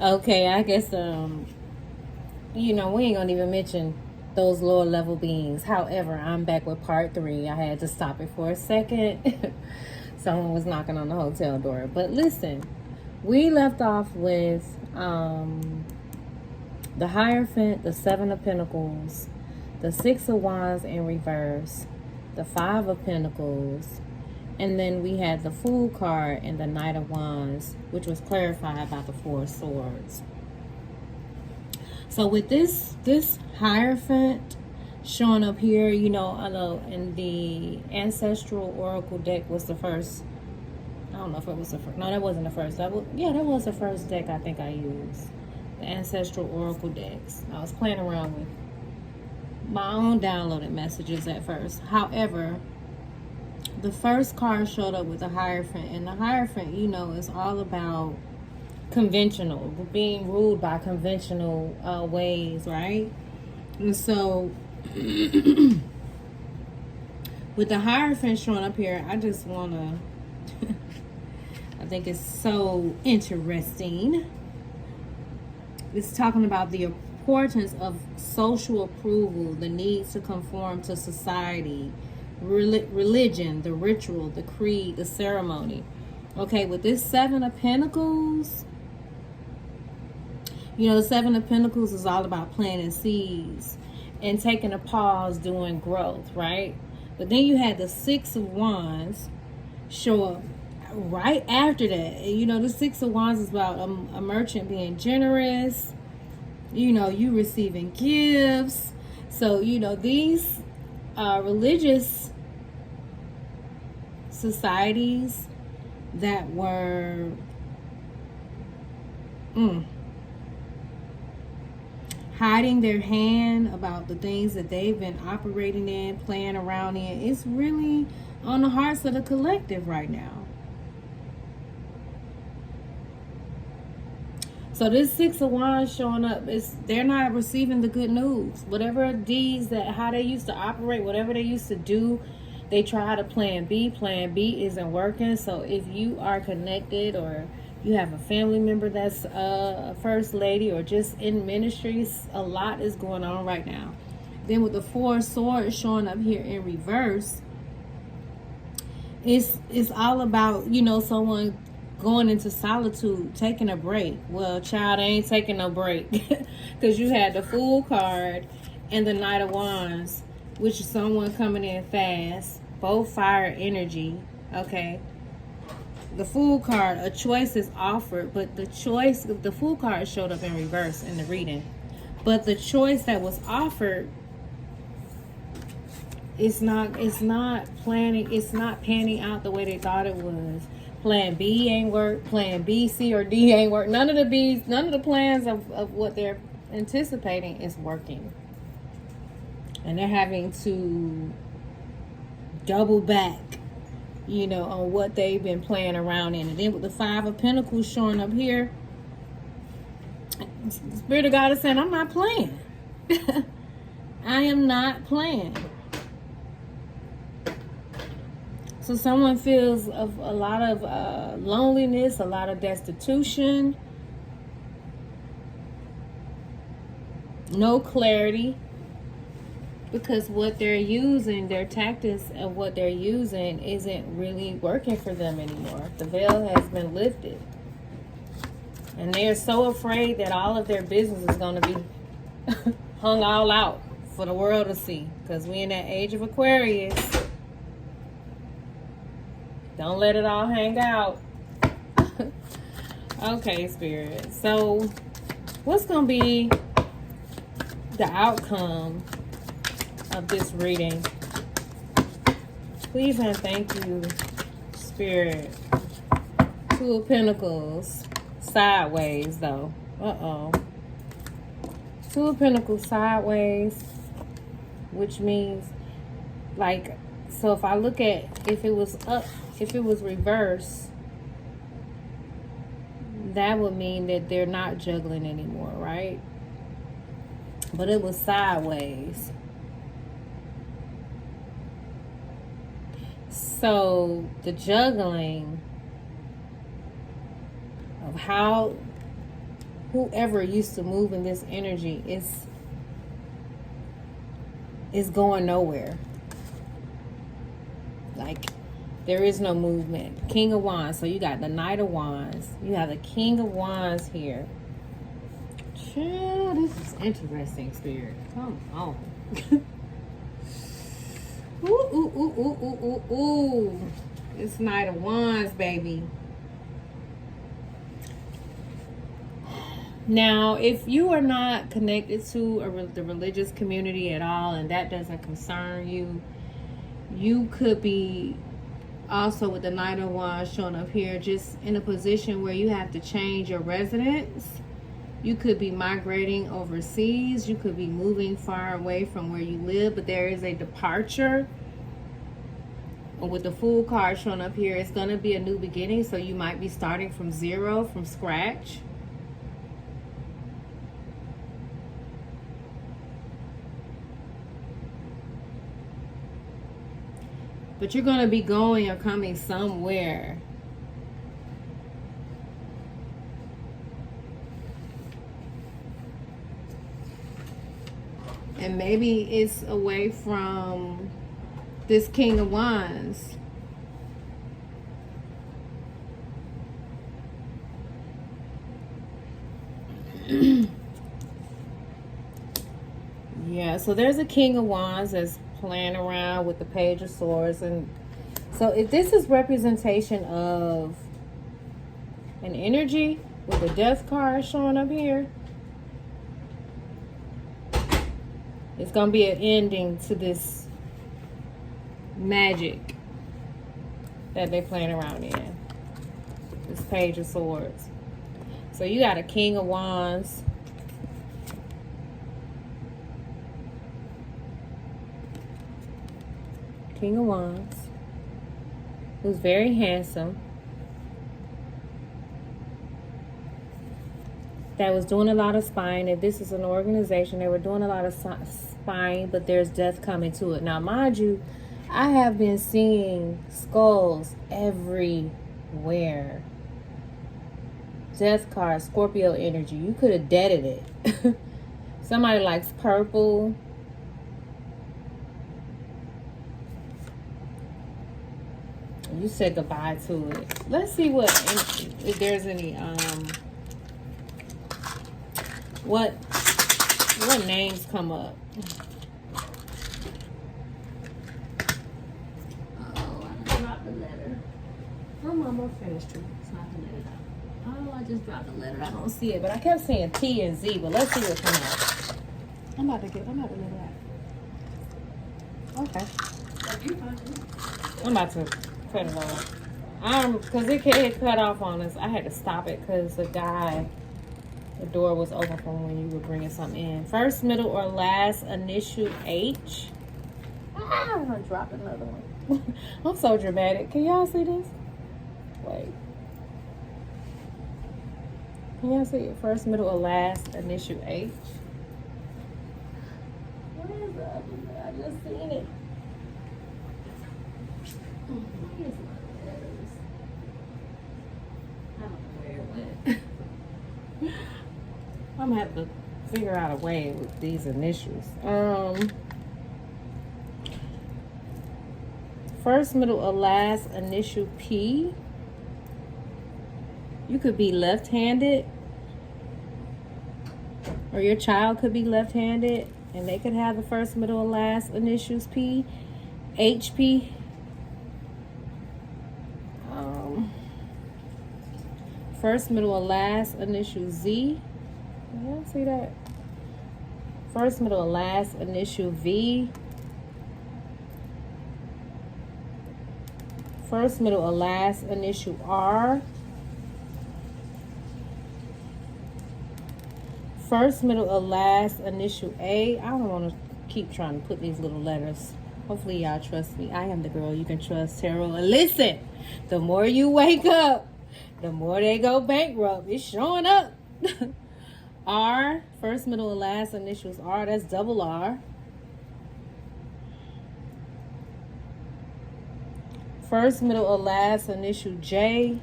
Okay, I guess we ain't gonna even mention those lower level beings. However, I'm back with part 3. I had to stop it for a second. Someone was knocking on the hotel door. But listen, we left off with the Hierophant, the 7 of Pentacles, the 6 of Wands in reverse, the 5 of Pentacles, and then we had the Fool card and the Knight of Wands, which was clarified by the 4 of Swords. So with this Hierophant showing up here, I know in the Ancestral Oracle deck was the first. I don't know if it was the first. No, that wasn't the first. That was the first deck I think I used. The Ancestral Oracle decks. I was playing around with my own downloaded messages at first. However, the first card showed up with the Hierophant, and the Hierophant, is all about conventional, being ruled by conventional ways, right? And so with the Hierophant showing up here, I just want to I think it's so interesting. It's talking about the importance of social approval, the need to conform to society, religion, the ritual, the creed, the ceremony. Okay, with this 7 of Pentacles, the 7 of Pentacles is all about planting seeds and taking a pause doing growth, right? But then you had the 6 of Wands show up right after that. The 6 of Wands is about a merchant being generous, you receiving gifts. So, these religious societies that were hiding their hand about the things that they've been operating in, playing around in, it's really on the hearts of the collective right now. So this 6 of Wands showing up, they're not receiving the good news. Whatever deeds how they used to operate, whatever they used to do, they try to plan B. Plan B isn't working. So if you are connected or you have a family member that's a first lady or just in ministries, a lot is going on right now. Then with the 4 of Swords showing up here in reverse, it's all about, someone going into solitude, taking a break. Well, child, I ain't taking no break because you had the Fool card and the Knight of Wands, which is someone coming in fast, both fire energy. Okay, the Fool card, a choice is offered, but the Fool card showed up in reverse in the reading, but the choice that was offered, it's not panning out the way they thought it was. Plan B ain't work. Plan B, C, or D ain't work. None of the plans of what they're anticipating is working. And they're having to double back, on what they've been playing around in. And then with the 5 of Pentacles showing up here, the Spirit of God is saying, I'm not playing. I am not playing. So someone feels of a lot of loneliness, a lot of destitution, no clarity, because what they're using, their tactics and what they're using isn't really working for them anymore. The veil has been lifted. And they're so afraid that all of their business is going to be hung all out for the world to see. Because we're in that age of Aquarius. Don't let it all hang out. Okay, Spirit. So, what's going to be the outcome of this reading? Please and thank you, Spirit. 2 of Pentacles. Sideways, though. Uh-oh. 2 of Pentacles sideways. Which means, so if I look at, if it was up, if it was reverse, that would mean that they're not juggling anymore, right? But it was sideways. So the juggling of how whoever used to move in this energy is going nowhere. Like, there is no movement. King of Wands. So you got the Knight of Wands. You have the King of Wands here. Chill, this is interesting, Spirit. Come on. Ooh, ooh, ooh, ooh, ooh, ooh, ooh. It's Knight of Wands, baby. Now, if you are not connected to the religious community at all, and that doesn't concern you, you could be also with the Knight of Wands showing up here, just in a position where you have to change your residence. You could be migrating overseas. You could be moving far away from where you live, but there is a departure. With the Fool card showing up here, it's going to be a new beginning, so you might be starting from zero, from scratch. But you're going to be going or coming somewhere. And maybe it's away from this King of Wands. Yeah, so there's a King of Wands that's playing around with the Page of Swords. And so if this is representation of an energy with the Death card showing up here, it's going to be an ending to this magic that they're playing around in. This Page of Swords. So you got a King of Wands. King of Wands. Who's very handsome. That was doing a lot of spying. If this is an organization, they were doing a lot of spying, but there's death coming to it. Now, mind you, I have been seeing skulls everywhere. Death card, Scorpio energy. You could have deaded it. Somebody likes purple. You said goodbye to it. Let's see if there's any what names come up. Oh, I dropped the letter. I'm almost finished. It's not the letter. Oh, I just dropped the letter. I don't see it, but I kept saying T and Z. But let's see what comes up. I'm about to let it out. Okay. I'm about to cut it off. Because it cut off on us. I had to stop it because the door was open from when you were bringing something in. First, middle, or last initial H. I'm gonna drop another one. I'm so dramatic. Can y'all see this? Wait. Can y'all see it? First, middle, or last initial H. Where is the other one? I just seen it. Where's my letters? I don't know where it went. I'm gonna have to figure out a way with these initials. First, middle, or last initial P. You could be left-handed, or your child could be left-handed, and they could have the first, middle, or last initials P. HP. First, middle, or last initial Z. Y'all see that? First, middle, or last initial V. First, middle, or last initial R. First, middle, or last initial A. I don't want to keep trying to put these little letters. Hopefully y'all trust me. I am the girl you can trust, Tarot. And listen, the more you wake up, the more they go bankrupt. It's showing up. R, first, middle, and last initials R. That's double R. First, middle, or last initial J.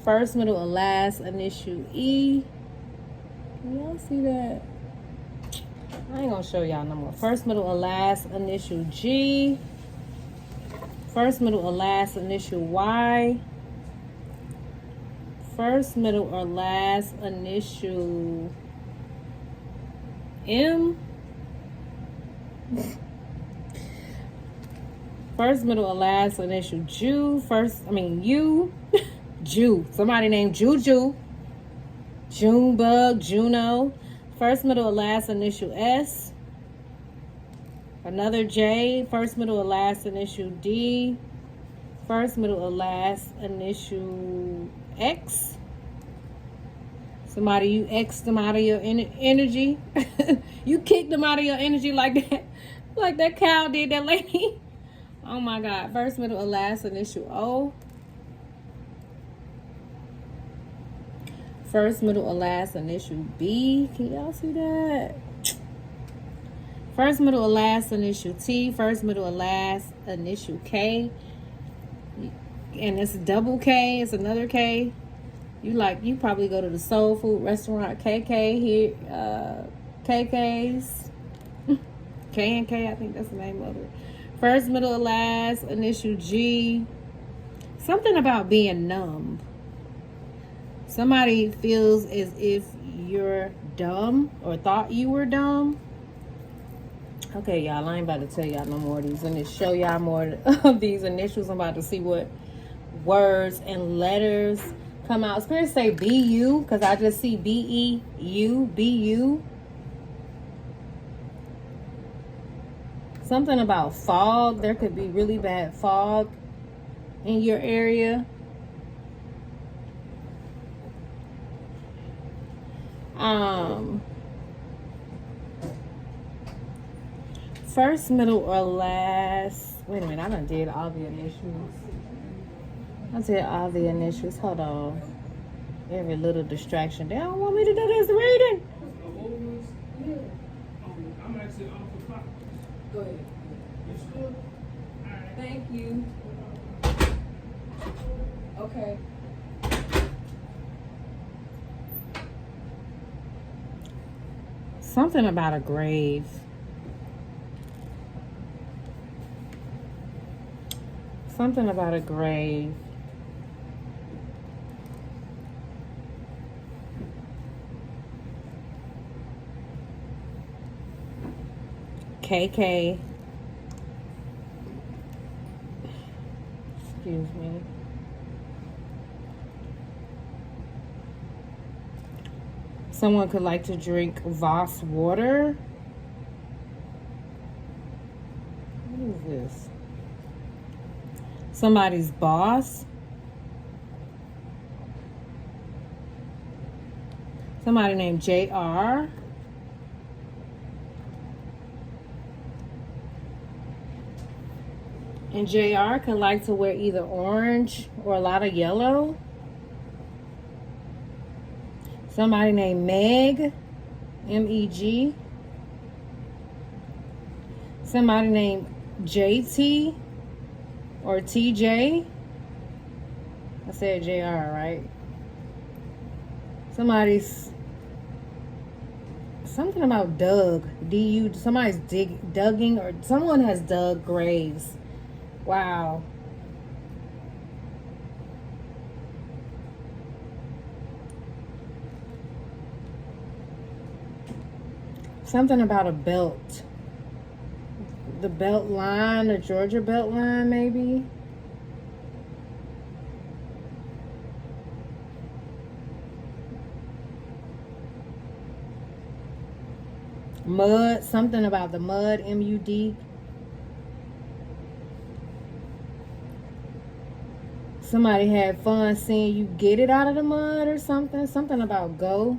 First, middle, or last initial E. Can y'all see that? I ain't gonna show y'all no more. First, middle, or last initial G. First, middle, or last initial Y. First, middle, or last initial M. First, middle, or last initial U. Jew. Somebody named Juju. Junebug, Juno. First, middle, or last initial S. Another J. First, middle, or last initial D. First, middle, or last initial X. Somebody, you X them out of your energy. You kicked them out of your energy like that. Like that cow did that lady. Oh my God. First, middle, or last initial O. First, middle, or last initial B. Can y'all see that? First, middle, or last initial T. First, middle, or last initial K. And it's a double K. It's another K. You probably go to the soul food restaurant KK here. KK's. K&K, I think that's the name of it. First, middle, or last initial G. Something about being numb. Somebody feels as if you're dumb or thought you were dumb. Okay, y'all, I ain't about to tell y'all no more of these and just show y'all more of these initials. I'm about to see what words and letters come out. Spirit say BU, because I just see BEU, BU. Something about fog. There could be really bad fog in your area. First, middle, or last. Wait a minute, I done did all the initials. Hold on. Every little distraction. They don't want me to do this reading. I'm actually on the clock. Go ahead. You sure? Thank you. Okay. Something about a grave. Something about a grave. KK. Excuse me. Someone could like to drink Voss water. What is this? Somebody's boss. Somebody named JR. And JR could like to wear either orange or a lot of yellow. Somebody named Meg, M-E-G. Somebody named JT or TJ. I said JR, right? Something about Doug, D-U, somebody's dugging, or someone has dug graves. Wow. Something about a belt. The belt line, the Georgia belt line, maybe. Mud, something about the mud, M-U-D. Somebody had fun seeing you get it out of the mud or something. Something about go.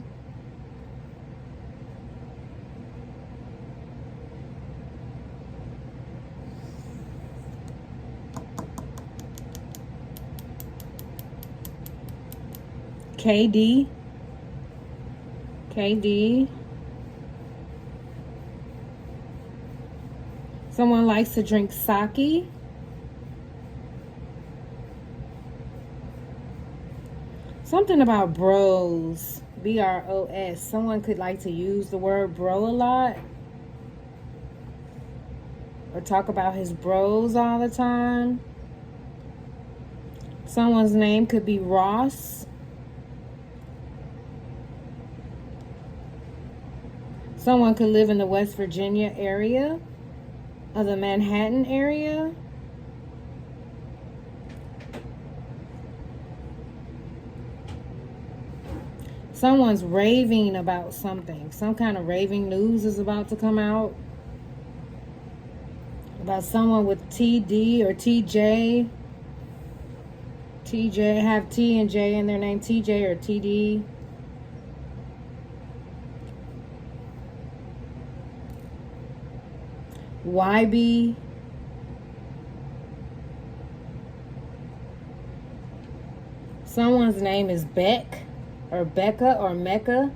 KD. Someone likes to drink sake. Something about bros. B-R-O-S. Someone could like to use the word bro a lot. Or talk about his bros all the time. Someone's name could be Ross. Someone could live in the West Virginia area or the Manhattan area. Someone's raving about something. Some kind of raving news is about to come out. About someone with TD or TJ. TJ, have T and J in their name. TJ or TD. YB. Someone's name is Beck or Becca or Mecca.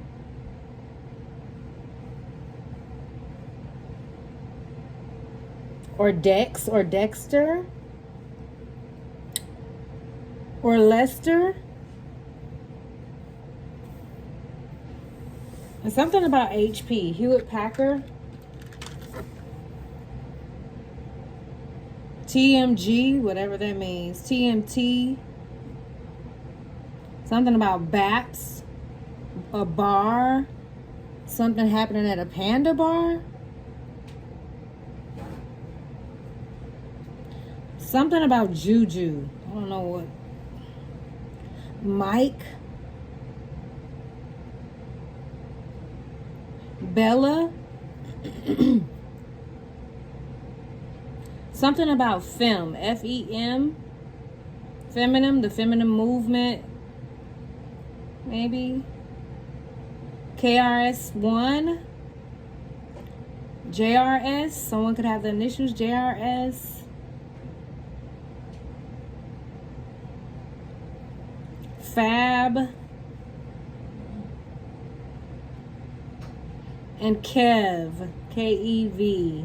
Or Dex or Dexter. Or Lester. And something about HP. Hewitt Packard. TMG, whatever that means. TMT. Something about BAPS. A bar. Something happening at a panda bar. Something about Juju. I don't know what. Mike. Bella. Something about fem. F-E-M. Feminine. The feminine movement. Maybe. KRS-One. JRS. Someone could have the initials JRS. Fab. And Kev. K-E-V.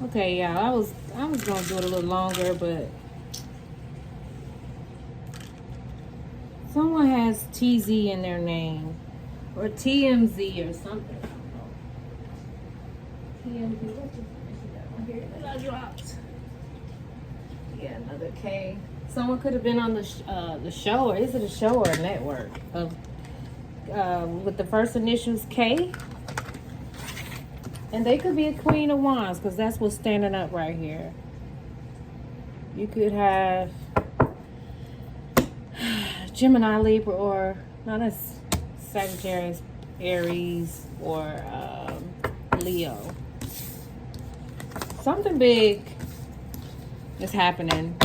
Okay, yeah, I was gonna do it a little longer, but someone has TZ in their name. Or TMZ or something. TMZ, what's this one here that I dropped? Yeah, another K. Someone could have been on the show, or is it a show or a network? Of with the first initials K. And they could be a Queen of Wands, because that's what's standing up right here. You could have Gemini, Libra, or not a Sagittarius, Aries, or Leo. Something big is happening.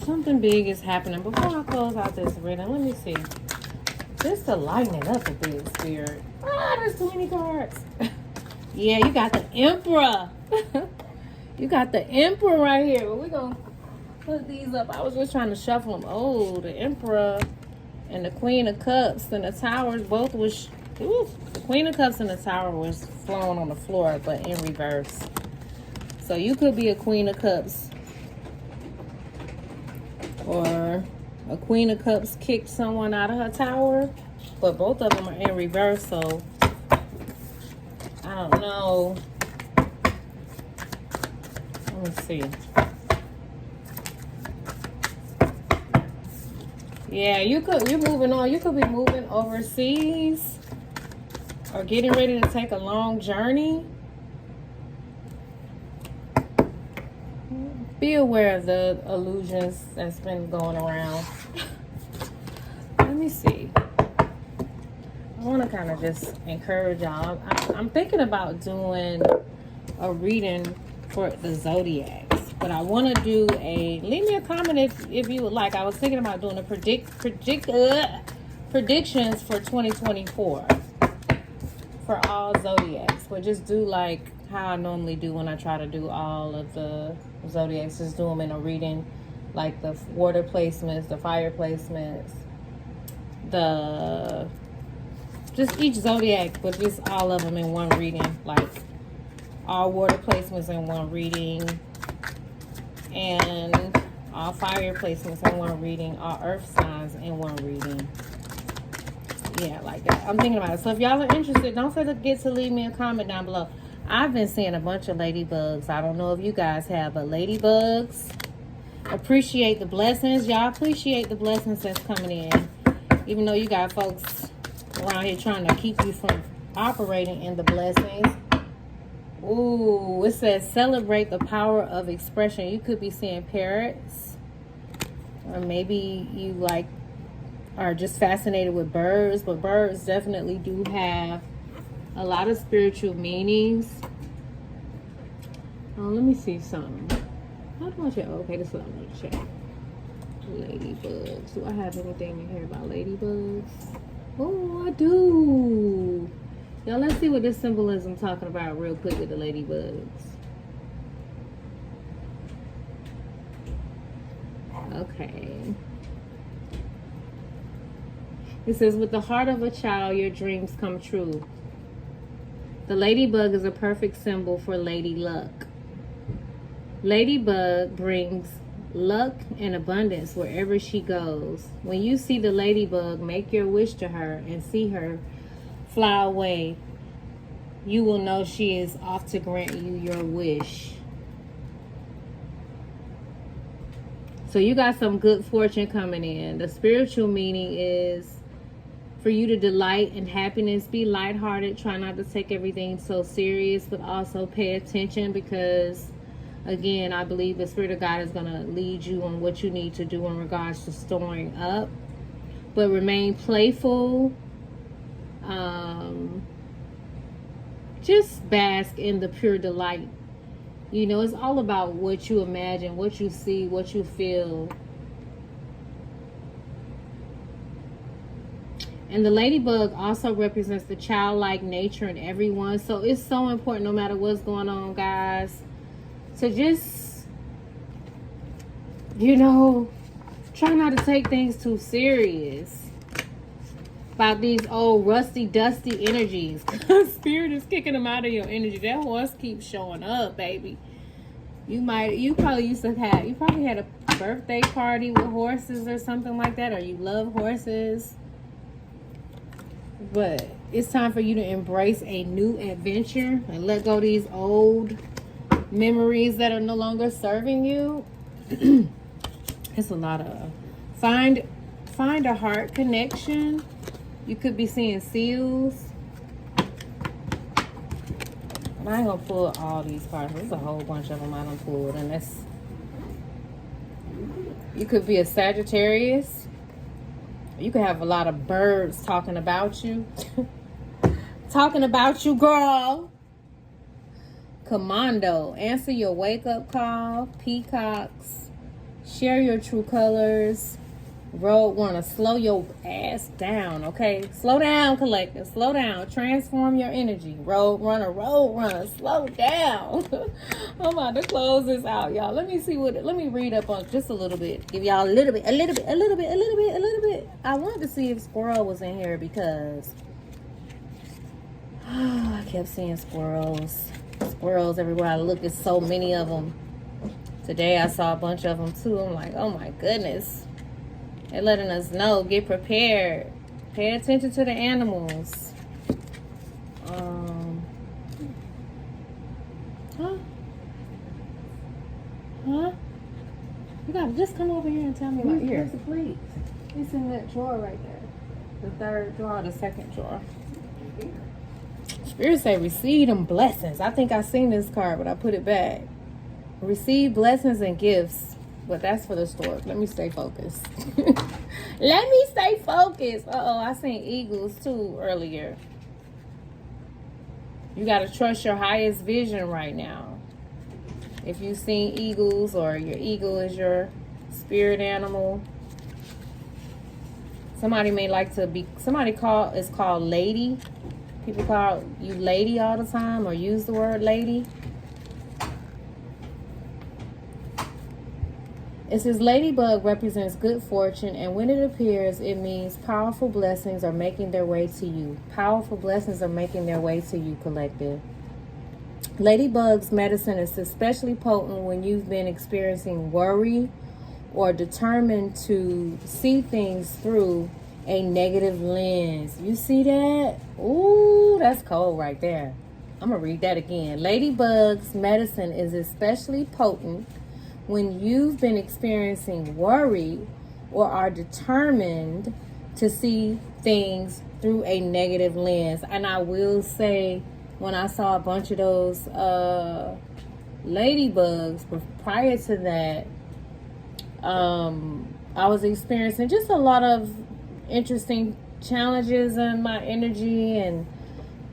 Something big is happening. Before I close out this reading, let me see. Just to lighten it up a bit, Spirit. Ah, there's too many cards. Yeah, you got the Emperor. You got the Emperor right here. But we're going to put these up. I was just trying to shuffle them. Oh, the Emperor and the Queen of Cups and the Towers both was... Ooh, the Queen of Cups and the Tower was flowing on the floor, but in reverse. So you could be a Queen of Cups. Or... a Queen of Cups kicked someone out of her tower, but both of them are in reverse, so I don't know. Let me see. Yeah, you're moving on. You could be moving overseas or getting ready to take a long journey. Be aware of the illusions that's been going around. Let me see. I want to kind of just encourage y'all. I'm thinking about doing a reading for the zodiacs, but I want to do a... Leave me a comment if you would like. I was thinking about doing a predictions for 2024 for all zodiacs, but just do like how I normally do when I try to do all of the zodiacs. Just do them in a reading, like the water placements, the fire placements, just each zodiac, but just all of them in one reading, like all water placements in one reading, And all fire placements in one reading, all earth signs in one reading. Yeah, like that. I'm thinking about it. So if y'all are interested, don't forget to leave me a comment down below. I've been seeing a bunch of ladybugs. I don't know if you guys have, but ladybugs. Appreciate the blessings. Y'all appreciate the blessings that's coming in. Even though you got folks around here trying to keep you from operating in the blessings. Ooh, it says celebrate the power of expression. You could be seeing parrots. Or maybe you like are just fascinated with birds. But birds definitely do have a lot of spiritual meanings. Oh, let me see something. How do I check? Okay, this is what I'm going to check. Ladybugs. Do I have anything in here about ladybugs? Oh, I do. Y'all, let's see what this symbolism talking about real quick with the ladybugs. Okay. It says, with the heart of a child, your dreams come true. The ladybug is a perfect symbol for lady luck. Ladybug brings luck and abundance wherever she goes. When you see the ladybug, make your wish to her and see her fly away. You will know she is off to grant you your wish. So you got some good fortune coming in. The spiritual meaning is for you to delight in happiness. Be lighthearted. Try not to take everything so serious, but also pay attention because, again, I believe the Spirit of God is going to lead you on what you need to do in regards to storing up. But remain playful. Just bask in the pure delight. You know, it's all about what you imagine, what you see, what you feel. And the ladybug also represents the childlike nature in everyone. So it's so important, no matter what's going on, guys, to just, you know, try not to take things too serious about these old rusty, dusty energies. Spirit is kicking them out of your energy. That horse keeps showing up, baby. You probably had a birthday party with horses or something like that, or you love horses. But it's time for you to embrace a new adventure and let go of these old memories that are no longer serving you. It's a lot of find a heart connection. You could be seeing seals. I ain't gonna pull all these cards. There's a whole bunch of them I done pulled, and that's. You could be a Sagittarius. You could have a lot of birds talking about you. Talking about you, girl. Commando. Answer your wake-up call. Peacocks. Share your true colors. Road runner. Slow your ass down, okay? Slow down, collective. Slow down. Transform your energy. Road runner. Slow down. I'm about to close this out, y'all. Let me read up on just a little bit. Give y'all a little bit. I wanted to see if Squirrel was in here because I kept seeing squirrels. Squirrels everywhere I look. There's so many of them. Today I saw a bunch of them too. I'm like, oh my goodness. They're letting us know, get prepared. Pay attention to the animals. You gotta just come over here and tell me what here. Where's the plate? It's in that drawer right there. The third drawer, the second drawer. Spirit say, receive them blessings. I think I seen this card, but I put it back. Receive blessings and gifts. But that's for the store. Let me stay focused. Let me stay focused. Uh-oh, I seen eagles too earlier. You got to trust your highest vision right now. If you've seen eagles or your eagle is your spirit animal. Somebody may like to be, is called lady. People call you lady all the time or use the word lady. It says ladybug represents good fortune, and when it appears, it means powerful blessings are making their way to you. Powerful blessings are making their way to you, collective. Ladybug's medicine is especially potent when you've been experiencing worry or determined to see things through a negative lens. You see that? Ooh, that's cold right there. I'm going to read that again. Ladybug's medicine is especially potent when you've been experiencing worry or are determined to see things through a negative lens. And I will say, when I saw a bunch of those ladybugs, but prior to that, I was experiencing just a lot of interesting challenges in my energy and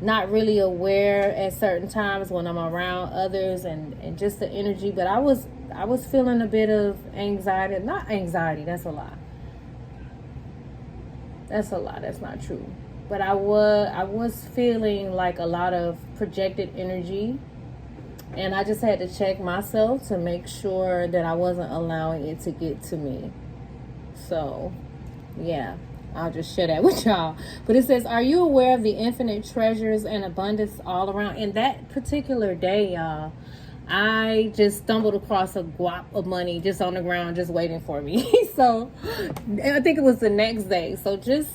not really aware at certain times when I'm around others and just the energy. But I was feeling a bit of anxiety. Not anxiety, that's a lie. That's a lie, that's not true. But I was feeling like a lot of projected energy. And I just had to check myself to make sure that I wasn't allowing it to get to me. So, yeah, I'll just share that with y'all. But it says, are you aware of the infinite treasures and abundance all around? In that particular day, y'all, I just stumbled across a guap of money just on the ground, just waiting for me. So, I think it was the next day. So just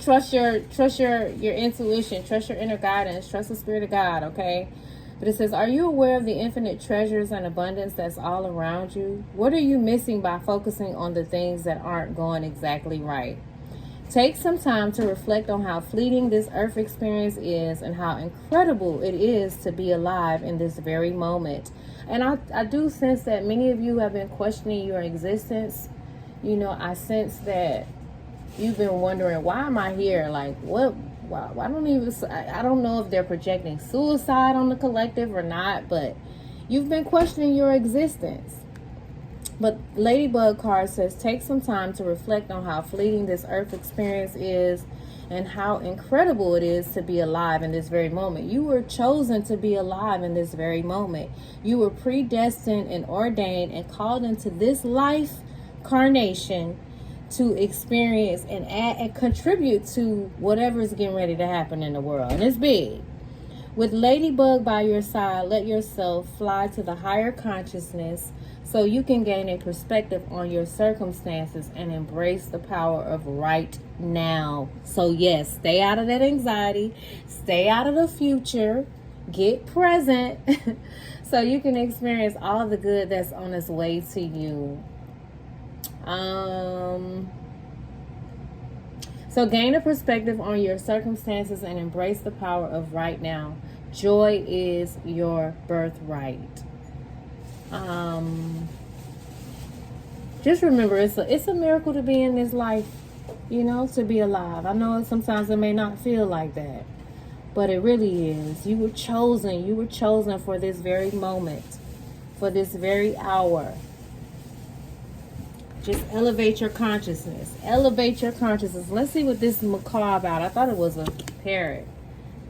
trust your intuition, trust your inner guidance, trust the Spirit of God, okay? But it says, are you aware of the infinite treasures and abundance that's all around you? What are you missing by focusing on the things that aren't going exactly right? Take some time to reflect on how fleeting this earth experience is and how incredible it is to be alive in this very moment. And I do sense that many of you have been questioning your existence. You know, I sense that you've been wondering, why am I here? Like, what? Why don't even, I don't know if they're projecting suicide on the collective or not, but you've been questioning your existence. But Ladybug card says, take some time to reflect on how fleeting this earth experience is and how incredible it is to be alive in this very moment. You were chosen to be alive in this very moment. You were predestined and ordained and called into this life carnation to experience and add and contribute to whatever is getting ready to happen in the world. And it's big. With Ladybug by your side, let yourself fly to the higher consciousness so you can gain a perspective on your circumstances and embrace the power of right now. So yes, stay out of that anxiety, stay out of the future, get present so you can experience all the good that's on its way to you. So gain a perspective on your circumstances and embrace the power of right now. Joy is your birthright. Just remember, it's a miracle to be in this life, you know, to be alive. I know sometimes it may not feel like that, but it really is. You were chosen for this very moment, for this very hour. Just elevate your consciousness. Elevate your consciousness. Let's see what this macaw about. I thought it was a parrot.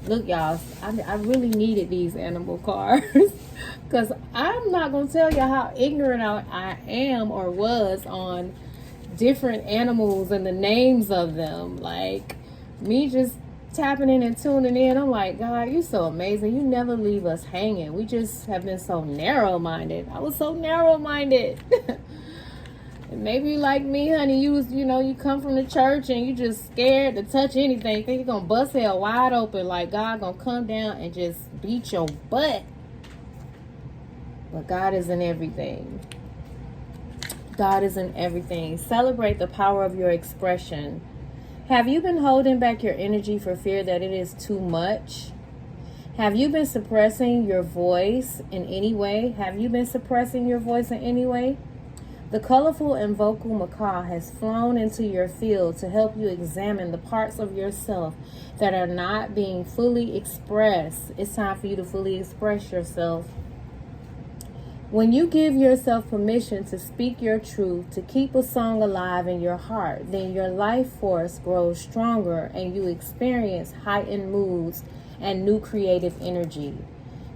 Look, y'all, I really needed these animal cards. Because I'm not going to tell you how ignorant I am or was on different animals and the names of them. Like, me just tapping in and tuning in. I'm like, God, you're so amazing. You never leave us hanging. We just have been so narrow-minded. I was so narrow-minded. Maybe like me, honey, you come from the church and you just scared to touch anything. You think you're going to bust hell wide open, like God going to come down and just beat your butt. But God is in everything. God is in everything. Celebrate the power of your expression. Have you been holding back your energy for fear that it is too much? Have you been suppressing your voice in any way? Have you been suppressing your voice in any way? The colorful and vocal macaw has flown into your field to help you examine the parts of yourself that are not being fully expressed. It's time for you to fully express yourself. When you give yourself permission to speak your truth, to keep a song alive in your heart, then your life force grows stronger and you experience heightened moods and new creative energy.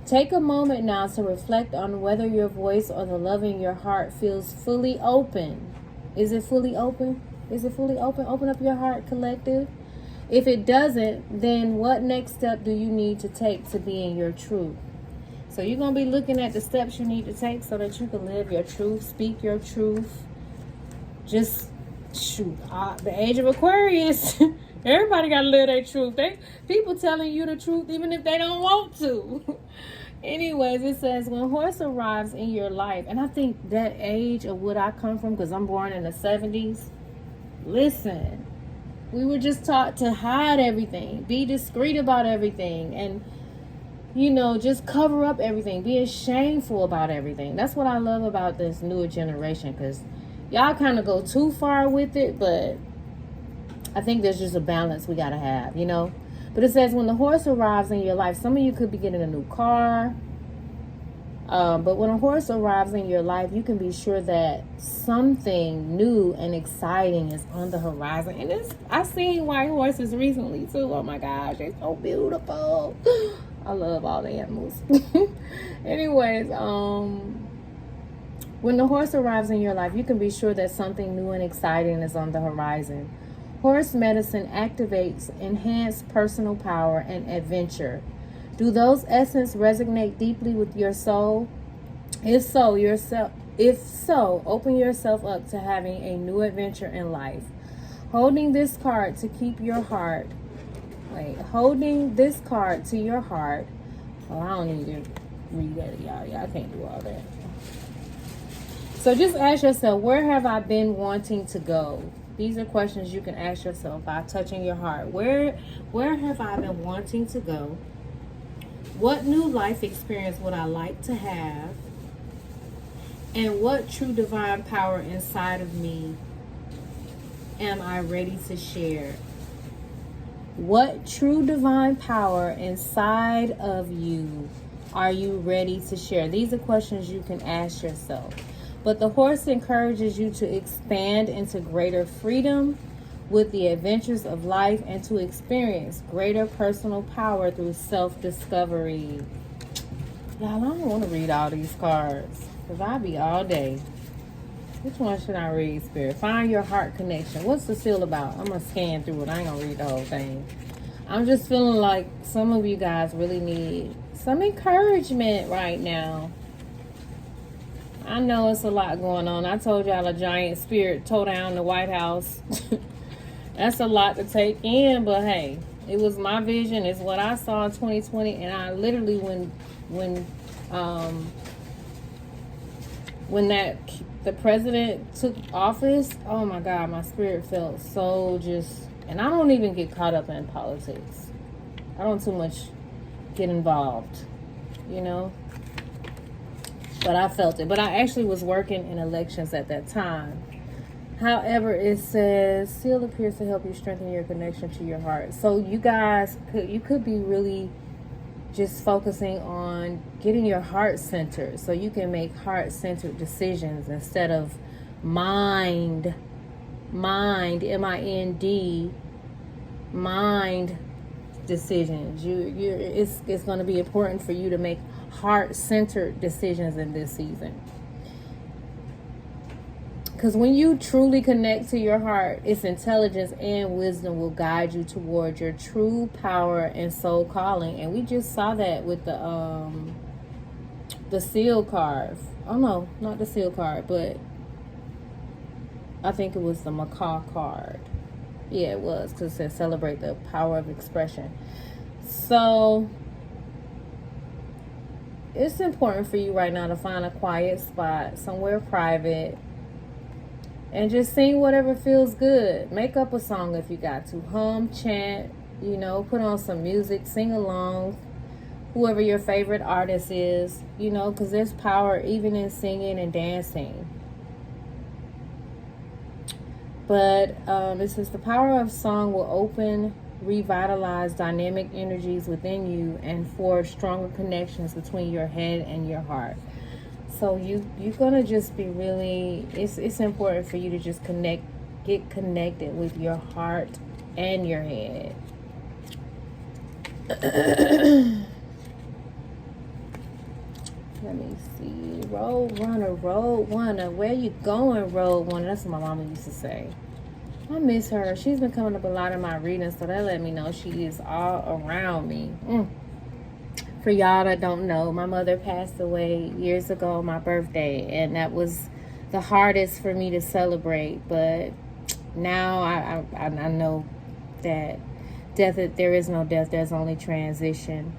Take a moment now to reflect on whether your voice or the love in your heart feels fully open. Is it fully open? Is it fully open? Open up your heart, collective. If it doesn't, then what next step do you need to take to be in your truth? So you're going to be looking at the steps you need to take so that you can live your truth, speak your truth. Just shoot. The age of Aquarius, everybody got to live their truth. People telling you the truth even if they don't want to. Anyways, it says, when horse arrives in your life, and I think that age of what I come from, because I'm born in the 70s, listen, we were just taught to hide everything, be discreet about everything, and, just cover up everything, be shameful about everything. That's what I love about this newer generation, because y'all kind of go too far with it, but I think there's just a balance we got to have, But it says, when the horse arrives in your life, some of you could be getting a new car. But when a horse arrives in your life, you can be sure that something new and exciting is on the horizon. And I've seen white horses recently too. Oh my gosh, they're so beautiful. I love all the animals. Anyways, when the horse arrives in your life, you can be sure that something new and exciting is on the horizon. Horse medicine activates enhanced personal power and adventure. Do those essence resonate deeply with your soul? If so, open yourself up to having a new adventure in life. Holding this card to your heart. Oh, I don't need to read that, y'all. Y'all can't do all that. So just ask yourself, where have I been wanting to go? These are questions you can ask yourself by touching your heart. Where have I been wanting to go? What new life experience would I like to have? And what true divine power inside of me am I ready to share? What true divine power inside of you are you ready to share? These are questions you can ask yourself. But the horse encourages you to expand into greater freedom with the adventures of life and to experience greater personal power through self-discovery. Y'all, I don't want to read all these cards because I'll be all day. Which one should I read, Spirit? Find your heart connection. What's the seal about? I'm going to scan through it. I ain't going to read the whole thing. I'm just feeling like some of you guys really need some encouragement right now. I know it's a lot going on. I told y'all a giant spirit tore down the White House. That's a lot to take in, but hey, it was my vision. It's what I saw in 2020, and I literally, when the president took office, oh my God, my spirit felt so just, and I don't even get caught up in politics. I don't too much get involved, but I felt it. But I actually was working in elections at that time. However, it says, seal appears to help you strengthen your connection to your heart. So you guys could be really just focusing on getting your heart centered so you can make heart-centered decisions instead of mind, M-I-N-D, mind decisions. It's going to be important for you to make heart-centered decisions in this season. Because when you truly connect to your heart, its intelligence and wisdom will guide you toward your true power and soul calling. And we just saw that with the seal card. Oh no, not the seal card, but I think it was the macaw card. Yeah, it was, because it said celebrate the power of expression. So it's important for you right now to find a quiet spot, somewhere private, and just sing whatever feels good. Make up a song if you got to. Hum, chant, put on some music, sing along. Whoever your favorite artist is, because there's power even in singing and dancing. But it says the power of song will open, revitalize dynamic energies within you and forge stronger connections between your head and your heart. So you're gonna just be really, it's important for you to just get connected with your heart and your head. Let me see. Road runner, where you going, road runner? That's what my mama used to say. I miss her. She's been coming up a lot in my readings, so that let me know she is all around me. For y'all that don't know, my mother passed away years ago on my birthday, and that was the hardest for me to celebrate. But now I know that there is no death, there's only transition.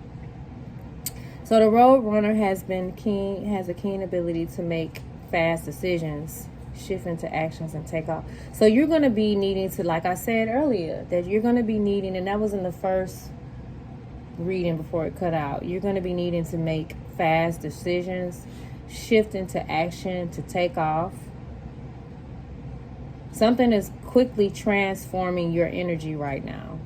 So the road runner has a keen ability to make fast decisions, shift into actions, and take off. So you're going to be needing to, like I said earlier, that you're going to be needing, and that was in the first reading before it cut out, you're going to be needing to make fast decisions, shift into action, to take off. Something is quickly transforming your energy right now.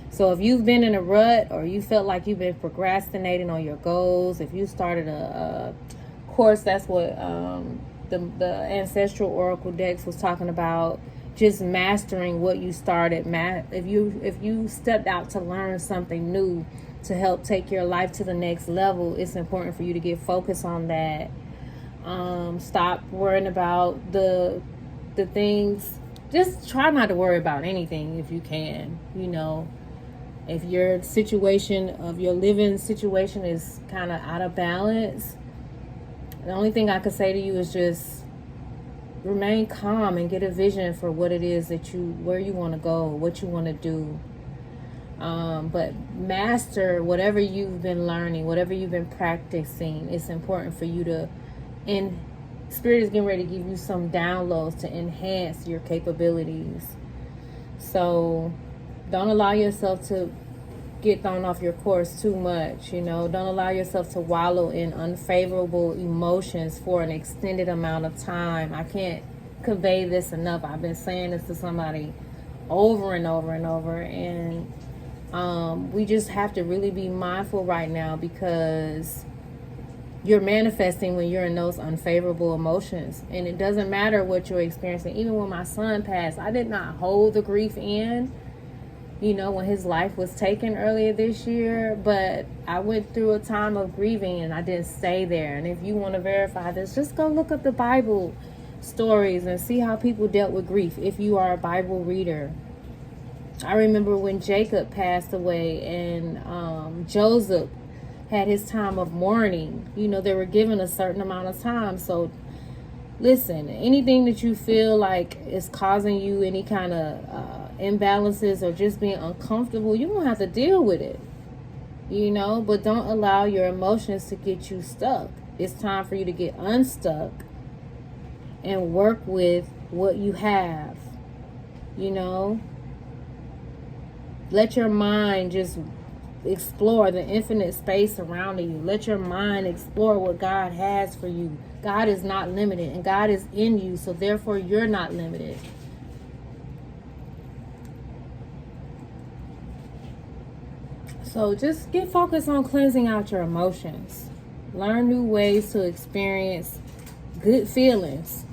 So if you've been in a rut, or you felt like you've been procrastinating on your goals, if you started a course, that's what the ancestral oracle decks was talking about, just mastering what you started. If you stepped out to learn something new to help take your life to the next level, it's important for you to get focused on that. Stop worrying about the things. Just try not to worry about anything if you can. If your living situation is kind of out of balance, the only thing I could say to you is just remain calm and get a vision for what it is where you want to go, what you want to do. But master whatever you've been learning, whatever you've been practicing. It's important for you to, and Spirit is getting ready to give you some downloads to enhance your capabilities. So don't allow yourself to get thrown off your course too much. Don't allow yourself to wallow in unfavorable emotions for an extended amount of time. I can't convey this enough. I've been saying this to somebody over and over and over, and we just have to really be mindful right now, because you're manifesting when you're in those unfavorable emotions. And it doesn't matter what you're experiencing. Even when my son passed, I did not hold the grief in, when his life was taken earlier this year. But I went through a time of grieving, and I didn't stay there. And if you want to verify this, just go look up the Bible stories and see how people dealt with grief if you are a Bible reader. I remember when Jacob passed away, and Joseph had his time of mourning. They were given a certain amount of time. So listen, anything that you feel like is causing you any kind of imbalances or just being uncomfortable, you don't have to deal with it, but don't allow your emotions to get you stuck. It's time for you to get unstuck and work with what you have. Let your mind just explore the infinite space surrounding you. Let your mind explore what God has for you. God is not limited, and God is in you, so therefore you're not limited. So just get focused on cleansing out your emotions. Learn new ways to experience good feelings.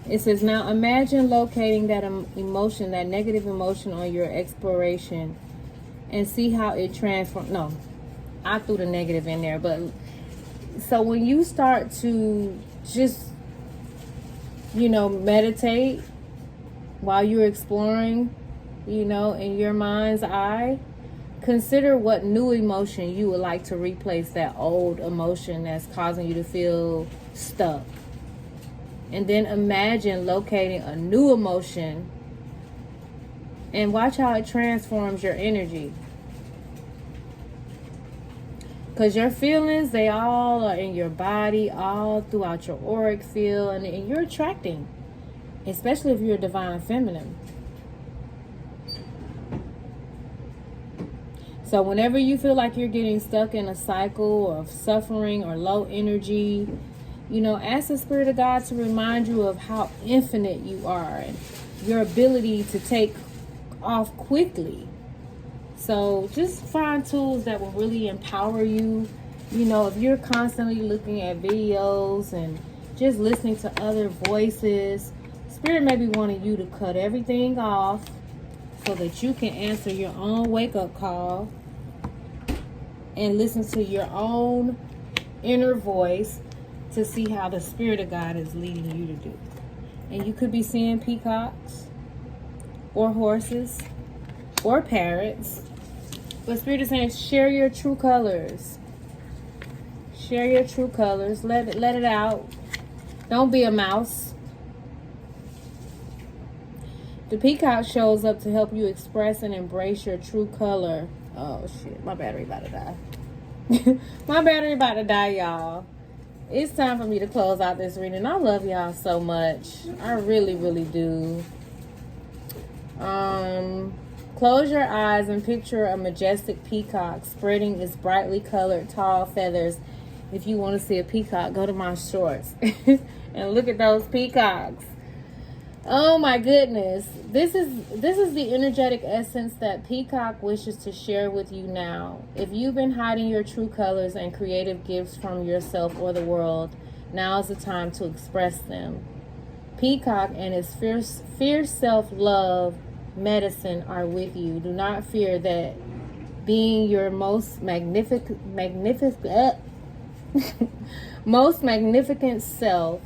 It says, now imagine locating that emotion, that negative emotion on your exploration, and see how it transforms. No, I threw the negative in there. But so when you start to just, meditate while you're exploring, in your mind's eye, consider what new emotion you would like to replace that old emotion that's causing you to feel stuck. And then imagine locating a new emotion and watch how it transforms your energy. Because your feelings, they all are in your body, all throughout your auric field, and you're attracting, especially if you're divine feminine. So whenever you feel like you're getting stuck in a cycle of suffering or low energy, ask the Spirit of God to remind you of how infinite you are and your ability to take off quickly. So just find tools that will really empower you. If you're constantly looking at videos and just listening to other voices, Spirit may be wanting you to cut everything off so that you can answer your own wake-up call and listen to your own inner voice. to see how the Spirit of God is leading you to do. And you could be seeing peacocks or horses or parrots. But Spirit is saying, share your true colors. Share your true colors. Let it out. Don't be a mouse. The peacock shows up to help you express and embrace your true color. Oh shit, my battery about to die. My battery about to die, y'all. It's time for me to close out this reading. I love y'all so much. I really, really do. Close your eyes and picture a majestic peacock spreading its brightly colored tall feathers. If you want to see a peacock, go to my shorts and look at those peacocks. Oh my goodness. This is the energetic essence that Peacock wishes to share with you now. If you've been hiding your true colors and creative gifts from yourself or the world, now is the time to express them. Peacock and his fierce self-love medicine are with you. Do not fear that being your most magnificent self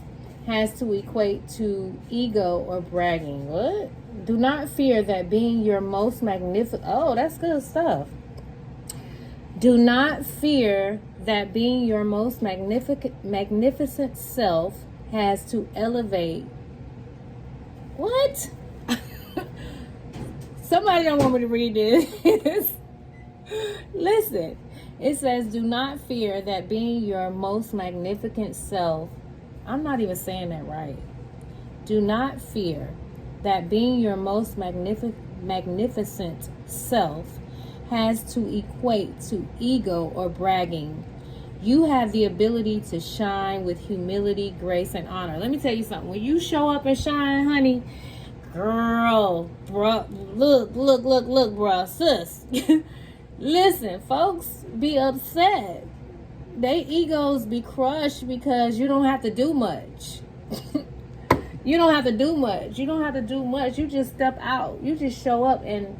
has to equate to ego or bragging. What? Do not fear that being your most magnificent... Oh, that's good stuff. Do not fear that being your most magnificent self has to elevate. What? Somebody don't want me to read this. Listen. It says, do not fear that being your most magnificent self... I'm not even saying that right. Do not fear that being your most magnificent self has to equate to ego or bragging. You have the ability to shine with humility, grace, and honor. Let me tell you something. When you show up and shine, honey, girl, bruh, look, bruh, sis. Listen, folks be upset. They egos be crushed because you don't have to do much. You don't have to do much. You don't have to do much. You just step out. You just show up and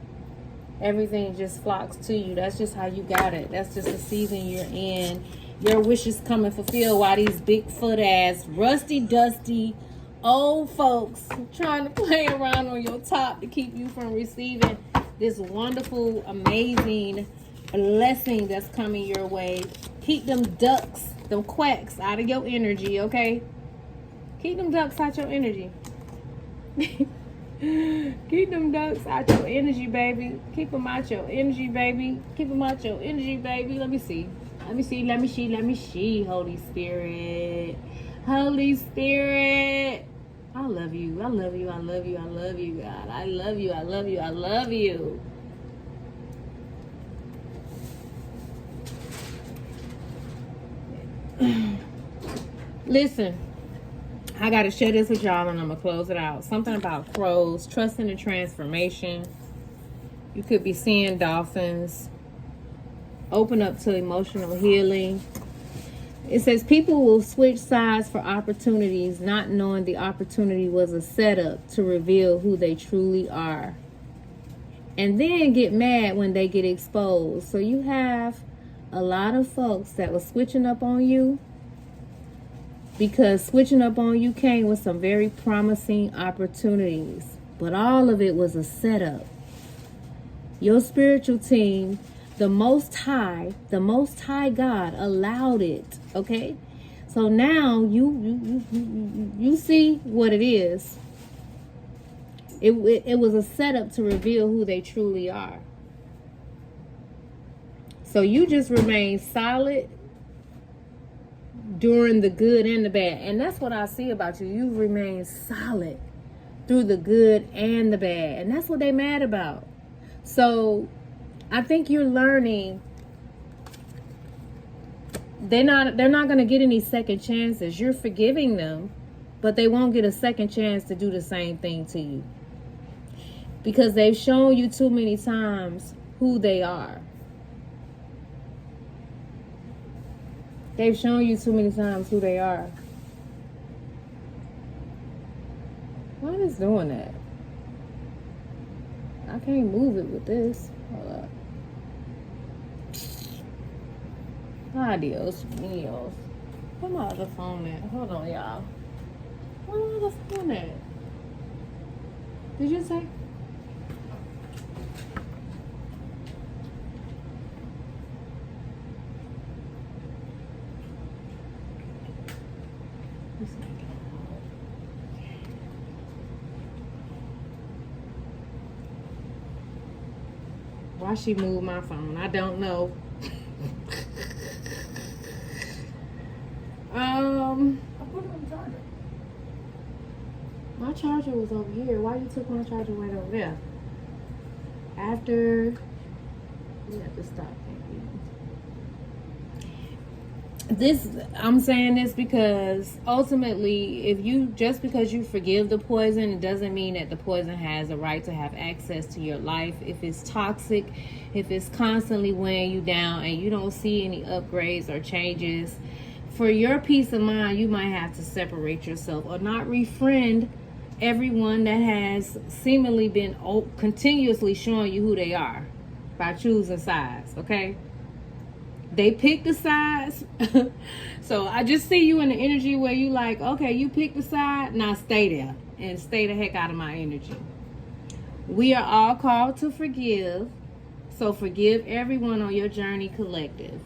everything just flocks to you. That's just how you got it. That's just the season you're in. Your wishes come and fulfill while these Bigfoot ass, rusty, dusty, old folks trying to play around on your top to keep you from receiving this wonderful, amazing blessing that's coming your way. Keep them ducks, them quacks out of your energy, okay? Keep them ducks out your energy. Keep them ducks out your energy, baby. Keep them out your energy, baby. Keep them out your energy, baby. Let me see. Holy Spirit. Holy Spirit. I love you. I love you. I love you. I love you, God. I love you. I love you. I love you. Listen, I gotta share this with y'all and I'm gonna close it out. Something about crows, trusting the transformation. You could be seeing dolphins. Open up to emotional healing. It says people will switch sides for opportunities, not knowing the opportunity was a setup to reveal who they truly are. And then get mad when they get exposed. So you have a lot of folks that were switching up on you because switching up on you came with some very promising opportunities, but all of it was a setup. Your spiritual team, the Most High God allowed it, okay? So now you see what it is. It was a setup to reveal who they truly are. So you just remain solid during the good and the bad. And that's what I see about you. You remain solid through the good and the bad. And that's what they mad about. So I think you're learning they're not going to get any second chances. You're forgiving them, but they won't get a second chance to do the same thing to you. Because they've shown you too many times who they are. They've shown you too many times who they are. Why is it doing that? I can't move it with this. Hold up. Adios, míos. Where my other phone at? Hold on, y'all. Where my other phone at? Did you say? Why she moved my phone? I don't know. I put it on the charger. My charger was over here. Why you took my charger right over there? After we have to stop. This, I'm saying this because ultimately, if you just because you forgive the poison, it doesn't mean that the poison has a right to have access to your life. If it's toxic, if it's constantly weighing you down and you don't see any upgrades or changes, for your peace of mind, you might have to separate yourself or not refriend everyone that has seemingly been continuously showing you who they are by choosing sides, okay? They pick the sides. So I just see you in the energy where you like, okay, you pick the side, now stay there and stay the heck out of my energy. We are all called to forgive. So forgive everyone on your journey collective.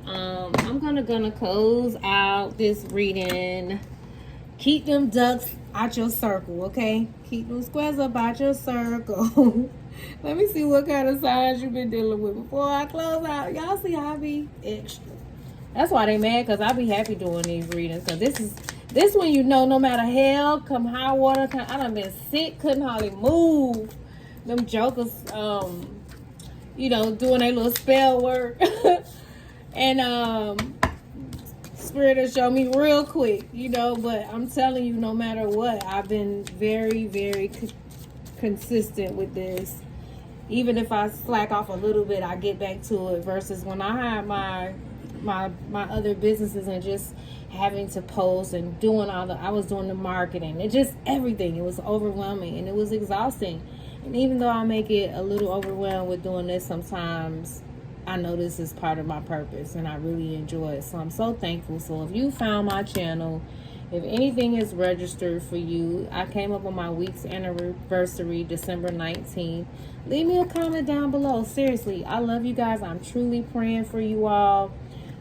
I'm gonna close out this reading. Keep them ducks out your circle, okay? Keep them squares up out your circle. Let me see what kind of signs you've been dealing with before I close out. Y'all see how I be extra. That's why they mad, because I be happy doing these readings. Because this one, you know, no matter hell, come high water, I done been sick, couldn't hardly move. Them jokers, you know, doing their little spell work. And Spirit will show me real quick, you know, but I'm telling you, no matter what, I've been very, very consistent with this. Even if I slack off a little bit, I get back to it, versus when I had my other businesses and just having to post and I was doing the marketing and just everything. It was overwhelming and it was exhausting. And even though I make it a little overwhelmed with doing this sometimes, I know this is part of my purpose and I really enjoy it. So I'm so thankful. So if you found my channel, if anything is registered for you, I came up on my week's anniversary, December 19th. Leave me a comment down below. Seriously, I love you guys. I'm truly praying for you all.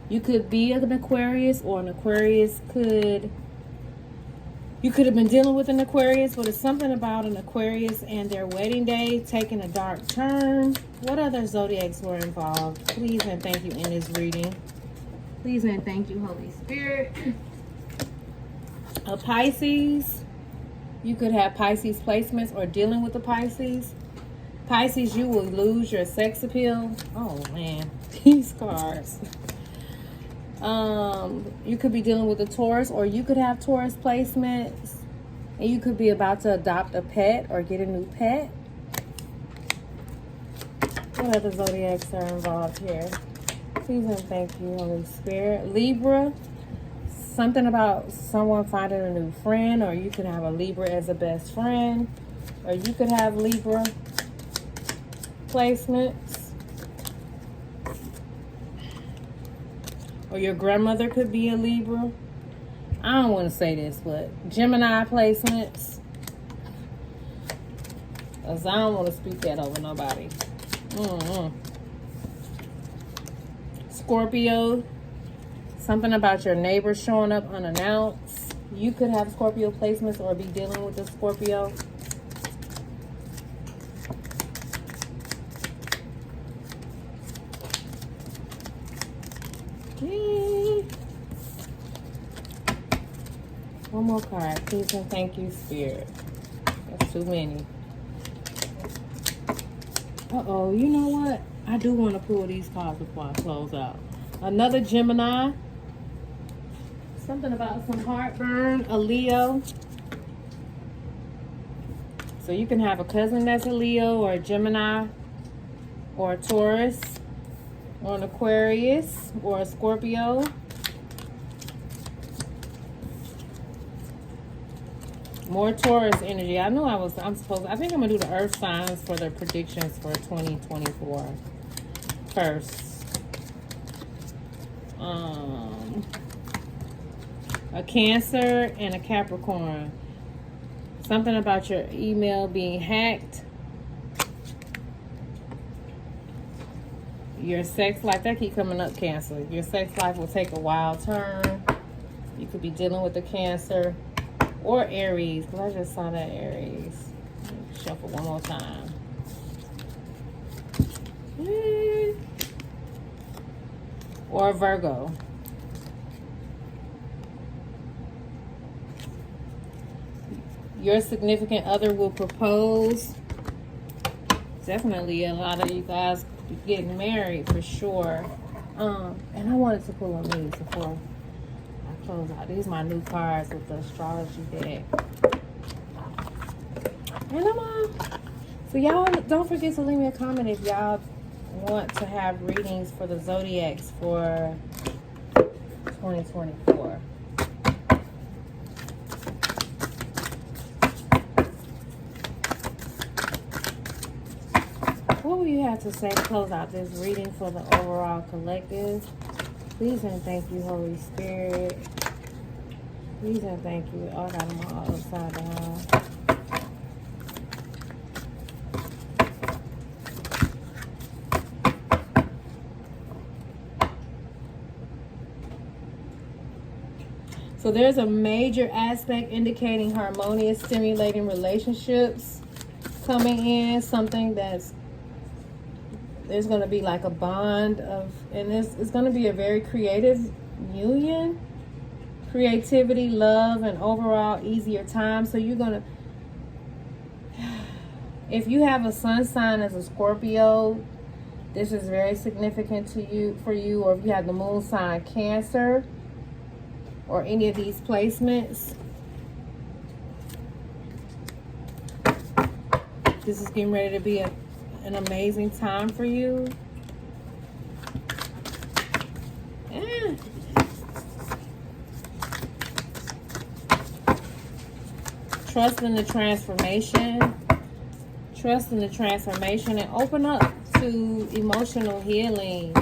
You could be an Aquarius, or an Aquarius you could have been dealing with an Aquarius, but it's something about an Aquarius and their wedding day taking a dark turn. What other zodiacs were involved? Please and thank you in this reading. Please and thank you, Holy Spirit. A Pisces. You could have Pisces placements or dealing with the Pisces. Pisces, you will lose your sex appeal. Oh, man. These cards. You could be dealing with a Taurus, or you could have Taurus placements, and you could be about to adopt a pet or get a new pet. What other zodiacs are involved here? Please and thank you, Holy Spirit. Libra, something about someone finding a new friend, or you could have a Libra as a best friend, or you could have Libra placements. Or your grandmother could be a Libra. I don't want to say this, but Gemini placements. Because I don't want to speak that over nobody. Scorpio. Something about your neighbor showing up unannounced. You could have Scorpio placements or be dealing with a Scorpio. One more card, please and thank you, Spirit. That's too many. Uh-oh, you know what? I do want to pull these cards before I close out. Another Gemini. Something about some heartburn, a Leo. So you can have a cousin that's a Leo, or a Gemini, or a Taurus, or an Aquarius, or a Scorpio. More Taurus energy. I know I think I'm gonna do the earth signs for the predictions for 2024 first. a Cancer, and a Capricorn. Something about your email being hacked. Your sex life, that keep coming up, Cancer. Your sex life will take a wild turn. You could be dealing with the Cancer or Aries, because I just saw that Aries. Shuffle one more time. Or Virgo. Your significant other will propose. Definitely a lot of you guys getting married for sure. And I wanted to pull on these before I close out. These are my new cards with the astrology deck. And I'm on. So y'all don't forget to leave me a comment if y'all want to have readings for the zodiacs for 2024. What will you have to say to close out this reading for the overall collective? Please and thank you, Holy Spirit. Please and thank you. Oh, I got them all upside down. So there's a major aspect indicating harmonious, stimulating relationships coming in. Something that's, there's going to be like a bond of, and it's going to be a very creative union. Creativity, love, and overall easier time. So you're going to, if you have a sun sign as a Scorpio, this is very significant to you, for you. Or if you have the moon sign Cancer, or any of these placements, this is getting ready to be an amazing time for you. Trust in the transformation. Trust in the transformation and open up to emotional healing.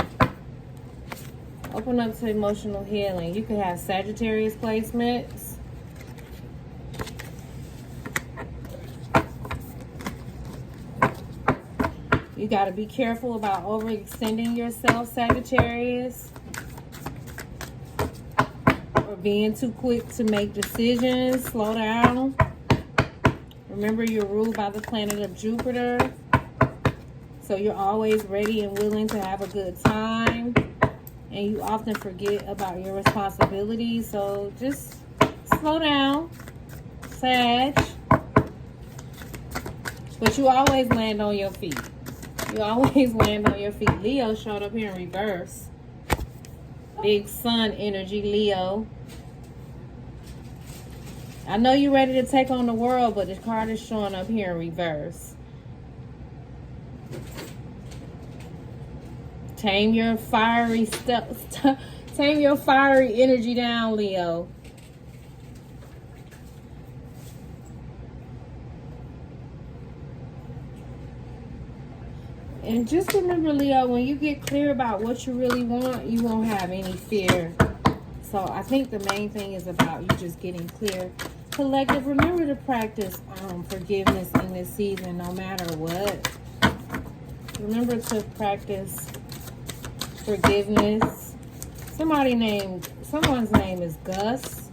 Open up to emotional healing. You could have Sagittarius placements. You got to be careful about overextending yourself, Sagittarius. Or being too quick to make decisions. Slow down. Remember, you're ruled by the planet of Jupiter. So you're always ready and willing to have a good time. And you often forget about your responsibilities. So just slow down, Sag. But you always land on your feet. You always land on your feet. Leo showed up here in reverse. Big sun energy, Leo. I know you're ready to take on the world, but the card is showing up here in reverse. Tame your fiery stuff. Tame your fiery energy down, Leo. And just remember, Leo, when you get clear about what you really want, you won't have any fear. So I think the main thing is about you just getting clear. Collective, remember to practice forgiveness in this season, no matter what. Remember to practice forgiveness. Someone's name is Gus.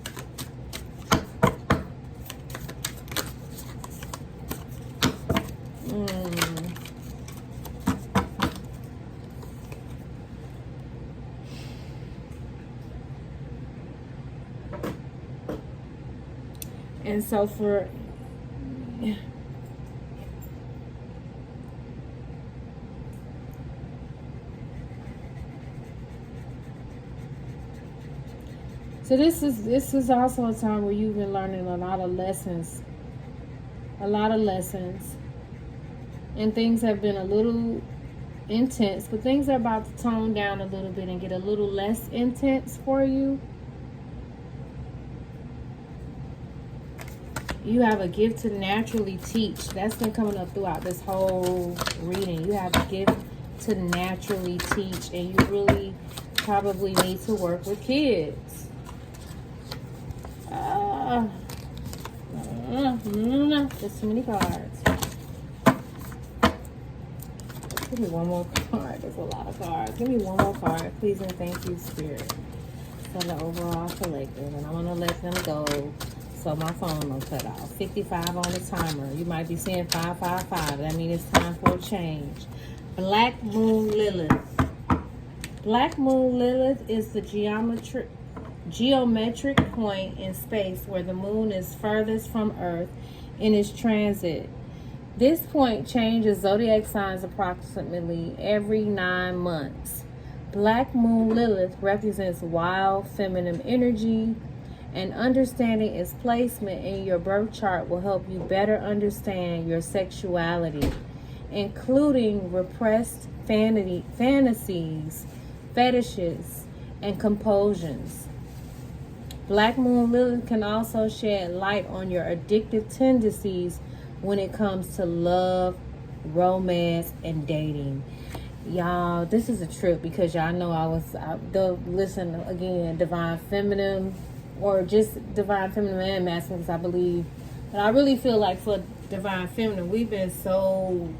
And so for so this is also a time where you've been learning a lot of lessons. And things have been a little intense, but things are about to tone down a little bit and get a little less intense for you. You have a gift to naturally teach. That's been coming up throughout this whole reading. You have a gift to naturally teach, and you really probably need to work with kids. No. Just too many cards. Give me one more card. There's a lot of cards. Give me one more card. Please and thank you, Spirit. For the overall collective. And I'm going to let them go so my phone don't cut off. 55 on the timer. You might be seeing 555. That means it's time for a change. Black Moon Lilith. Black Moon Lilith is the geometric point in space where the moon is furthest from Earth in its transit. This point changes zodiac signs approximately every 9 months. Black Moon Lilith represents wild feminine energy, and understanding its placement in your birth chart will help you better understand your sexuality, including repressed fantasies, fetishes, and compulsions. Black Moon Lilith can also shed light on your addictive tendencies when it comes to love, romance, and dating. Y'all, this is a trip because y'all know listen again, Divine Feminine, or just Divine Feminine and Masculine, because I believe, but I really feel like for Divine Feminine, we've been so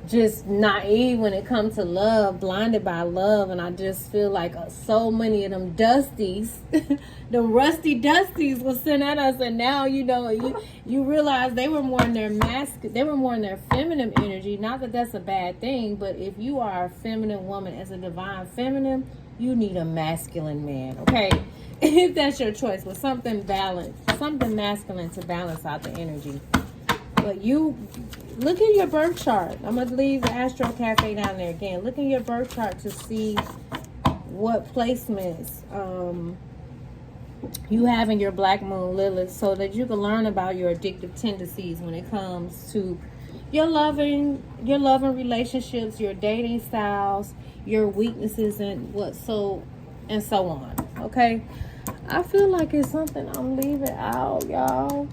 just naive when it comes to love, blinded by love, and I just feel like so many of them dusties, them rusty dusties was sent at us, and now you realize they were more in their feminine energy. Not that that's a bad thing, but if you are a feminine woman as a divine feminine, you need a masculine man, okay? If that's your choice, with something balanced, something masculine to balance out the energy. But you look at your birth chart. I'm going to leave the Astro Cafe down there again. Look at your birth chart to see what placements you have in your Black Moon Lilith, so that you can learn about your addictive tendencies when it comes to your loving relationships, your dating styles, your weaknesses, and so on. Okay? I feel like it's something I'm leaving out, y'all.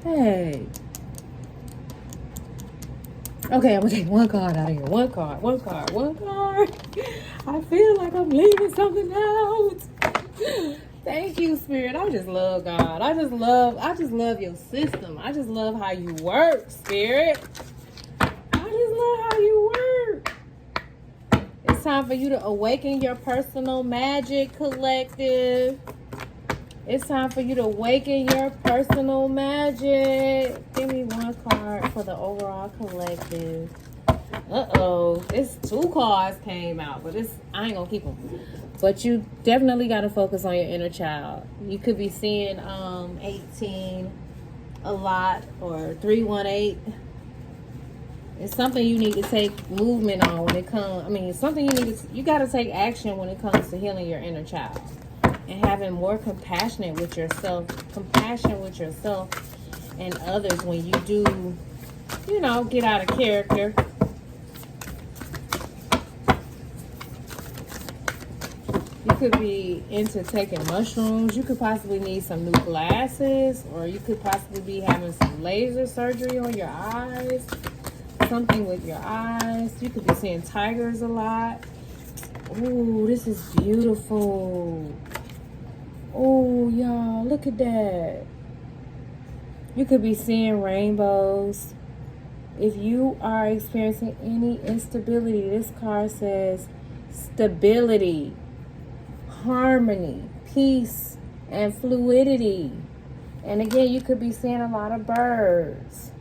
Hey. Okay, I'm gonna take one card out of here. One card. I feel like I'm leaving something out. Thank you, Spirit. I just love God. I just love your system. I just love how you work, Spirit. I just love how you work. It's time for you to awaken your personal magic, collective. It's time for you to awaken your personal magic. Give me one card for the overall collective. It's 2 cards came out, but I ain't gonna keep them. But you definitely got to focus on your inner child. You could be seeing 18 a lot, or 318. It's something you need to take movement on when it comes. You got to take action when it comes to healing your inner child. And having more compassion with yourself and others when you do, get out of character. You could be into taking mushrooms. You could possibly need some new glasses, or you could possibly be having some laser surgery on your eyes. Something with your eyes. You could be seeing tigers a lot. Ooh, this is beautiful. Oh, y'all, look at that. You could be seeing rainbows. If you are experiencing any instability, this card says stability, harmony, peace, and fluidity. And again, you could be seeing a lot of birds.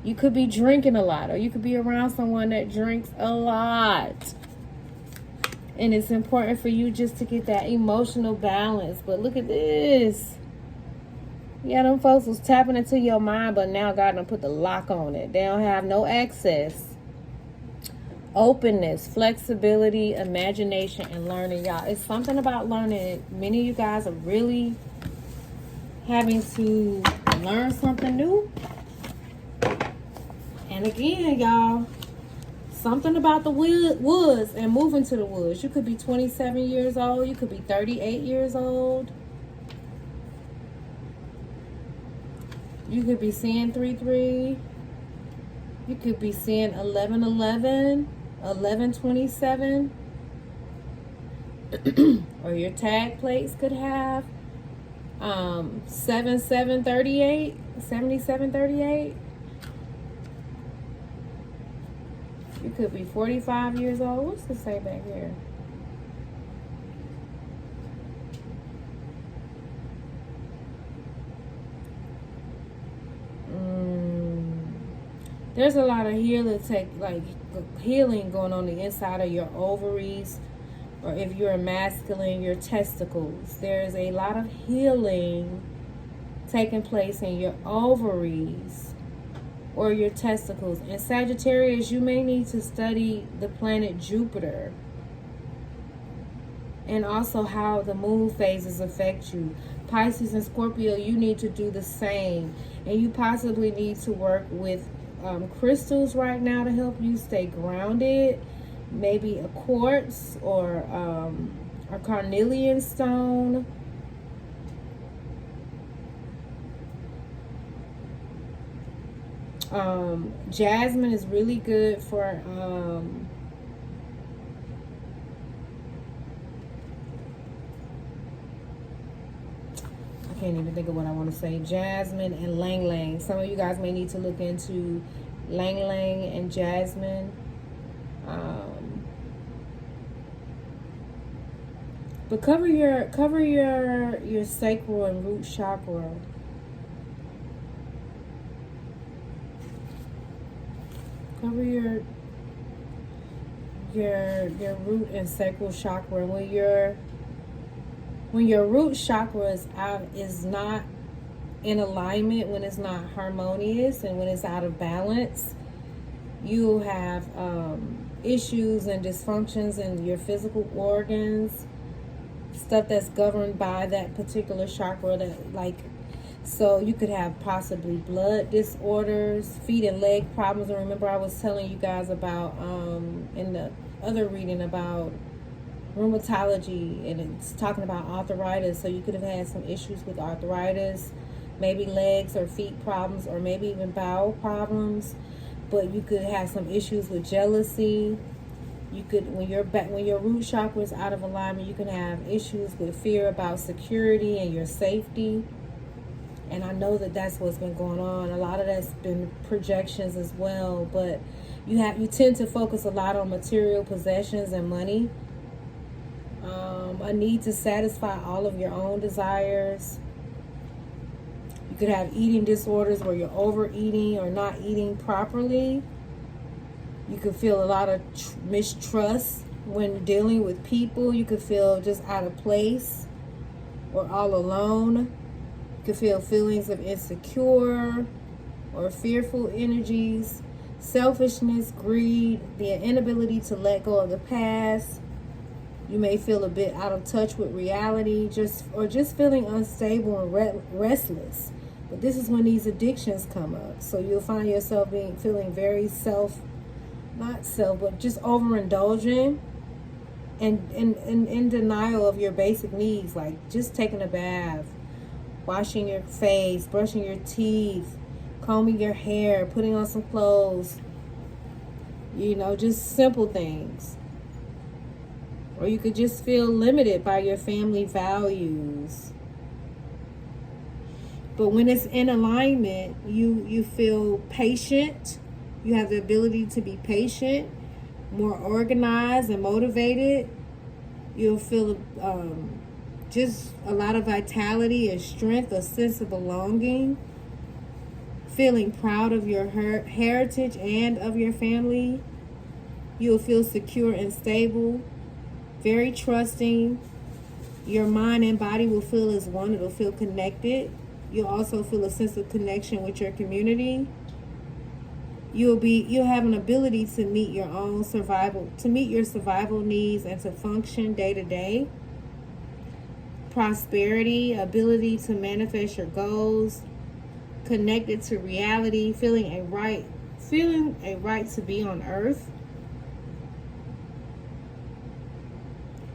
You could be drinking a lot, or you could be around someone that drinks a lot. And it's important for you just to get that emotional balance. But look at this. Yeah, them folks was tapping into your mind, but now God done put the lock on it. They don't have no access. Openness, flexibility, imagination, and learning. Y'all, it's something about learning. Many of you guys are really having to learn something new. And again, y'all, something about the woods and moving to the woods. You could be 27 years old. You could be 38 years old. You could be seeing 3-3. You could be seeing 11-11, 11-27. or your tag plates could have 7738. You could be 45 years old. What's this say back here? There's a lot of healing going on the inside of your ovaries, or if you're masculine, your testicles. There's a lot of healing taking place in your ovaries or your testicles. In Sagittarius, you may need to study the planet Jupiter and also how the moon phases affect you. Pisces and Scorpio, you need to do the same. And you possibly need to work with crystals right now to help you stay grounded. Maybe a quartz or a carnelian stone. Jasmine is really good for I can't even think of what I want to say. Jasmine and Lang Lang. Some of you guys may need to look into Lang Lang and Jasmine. But cover your sacral and root chakra. Cover your root and sacral chakra. When your root chakra is not in alignment, when it's not harmonious, and when it's out of balance, you'll have issues and dysfunctions in your physical organs, stuff that's governed by that particular chakra. So you could have possibly blood disorders, feet and leg problems. And remember, I was telling you guys about in the other reading about rheumatology, and it's talking about arthritis. So you could have had some issues with arthritis, maybe legs or feet problems, or maybe even bowel problems. But you could have some issues with jealousy. You could, when your root chakra is out of alignment, you can have issues with fear about security and your safety. And I know that that's what's been going on. A lot of that's been projections as well. But you tend to focus a lot on material possessions and money. A need to satisfy all of your own desires. You could have eating disorders where you're overeating or not eating properly. You could feel a lot of mistrust when dealing with people. You could feel just out of place or all alone. You could feel feelings of insecure or fearful energies, selfishness, greed, the inability to let go of the past. You may feel a bit out of touch with reality, just feeling unstable and restless. But this is when these addictions come up. So you'll find yourself feeling very just overindulgent and in denial of your basic needs, like just taking a bath, washing your face, brushing your teeth, combing your hair, putting on some clothes, just simple things. Or you could just feel limited by your family values. But when it's in alignment, you feel patient. You have the ability to be patient, more organized and motivated. You'll feel just a lot of vitality and strength, a sense of belonging, feeling proud of your heritage and of your family. You'll feel secure and stable, very trusting. Your mind and body will feel as one. It'll feel connected. You'll also feel a sense of connection with your community. You'll have an ability to meet your survival needs and to function day to day. Prosperity, ability to manifest your goals, connected to reality, feeling a right to be on earth.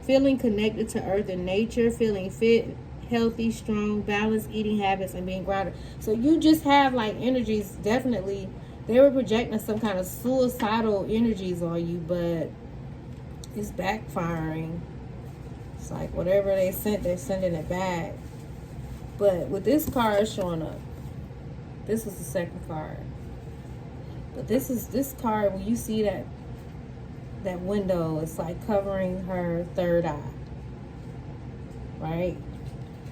Feeling connected to earth and nature, feeling fit, healthy, strong, balanced eating habits, and being grounded. So you just have energies, definitely. They were projecting some kind of suicidal energies on you, but it's backfiring. It's like whatever they sent, they're sending it back. But with this card showing up, this was the second card. But this card, when you see that window, it's like covering her third eye. Right?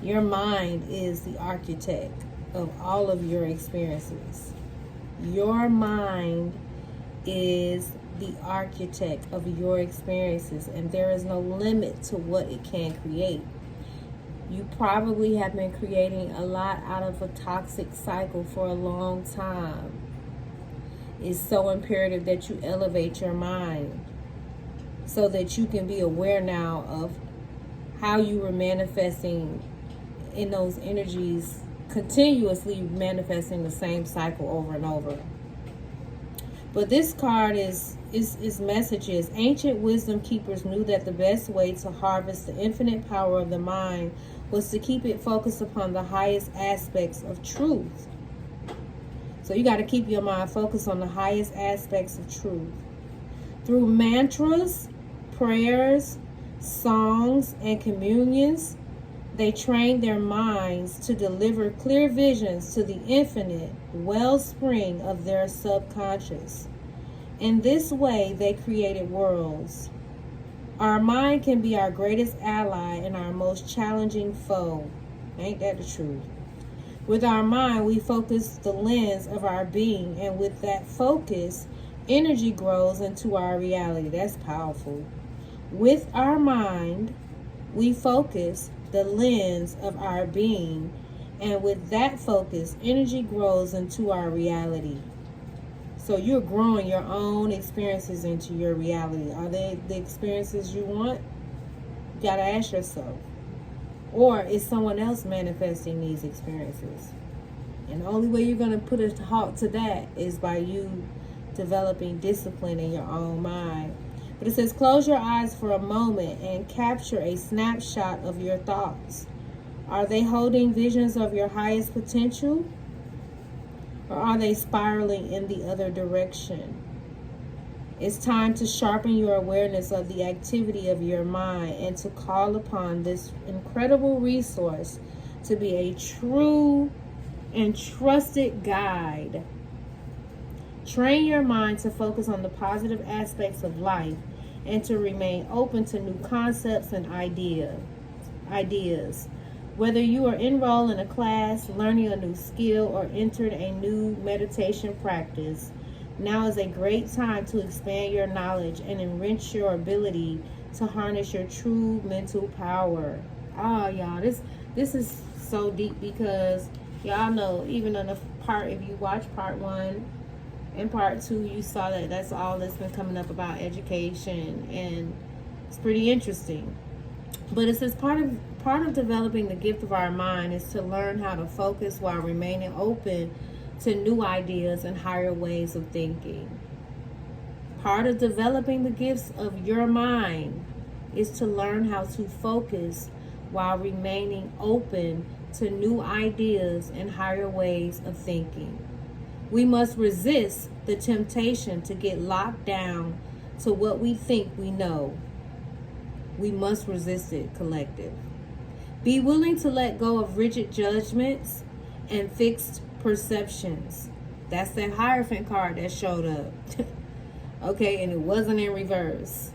Your mind is the architect of all of your experiences. Your mind is the architect of your experiences, and there is no limit to what it can create. You probably have been creating a lot out of a toxic cycle for a long time. It's so imperative that you elevate your mind so that you can be aware now of how you were manifesting in those energies, continuously manifesting the same cycle over and over. But this card is messages. Ancient wisdom keepers knew that the best way to harvest the infinite power of the mind was to keep it focused upon the highest aspects of truth. So you got to keep your mind focused on the highest aspects of truth. Through mantras, prayers, songs, and communions, they trained their minds to deliver clear visions to the infinite wellspring of their subconscious. In this way, they created worlds. Our mind can be our greatest ally and our most challenging foe. Ain't that the truth? With our mind, we focus the lens of our being, and with that focus, energy grows into our reality. That's powerful. With our mind, we focus the lens of our being, and with that focus, energy grows into our reality. So you're growing your own experiences into your reality. Are they the experiences you want? You gotta ask yourself. Or is someone else manifesting these experiences? And the only way you're gonna put a halt to that is by you developing discipline in your own mind. But it says, close your eyes for a moment and capture a snapshot of your thoughts. Are they holding visions of your highest potential? Or are they spiraling in the other direction? It's time to sharpen your awareness of the activity of your mind and to call upon this incredible resource to be a true and trusted guide. Train your mind to focus on the positive aspects of life and to remain open to new concepts and ideas. Whether you are enrolled in a class, learning a new skill, or entered a new meditation practice, now is a great time to expand your knowledge and enrich your ability to harness your true mental power. Y'all, this is so deep because y'all know, even on the part, if you watch part 1 and part 2, you saw that that's all that's been coming up about education, and it's pretty interesting. But it says part of developing the gift of our mind is to learn how to focus while remaining open to new ideas and higher ways of thinking. Part of developing the gifts of your mind is to learn how to focus while remaining open to new ideas and higher ways of thinking. We must resist the temptation to get locked down to what we think we know. We must resist it, collective. Be willing to let go of rigid judgments and fixed perceptions. That's that Hierophant card that showed up. Okay, and it wasn't in reverse.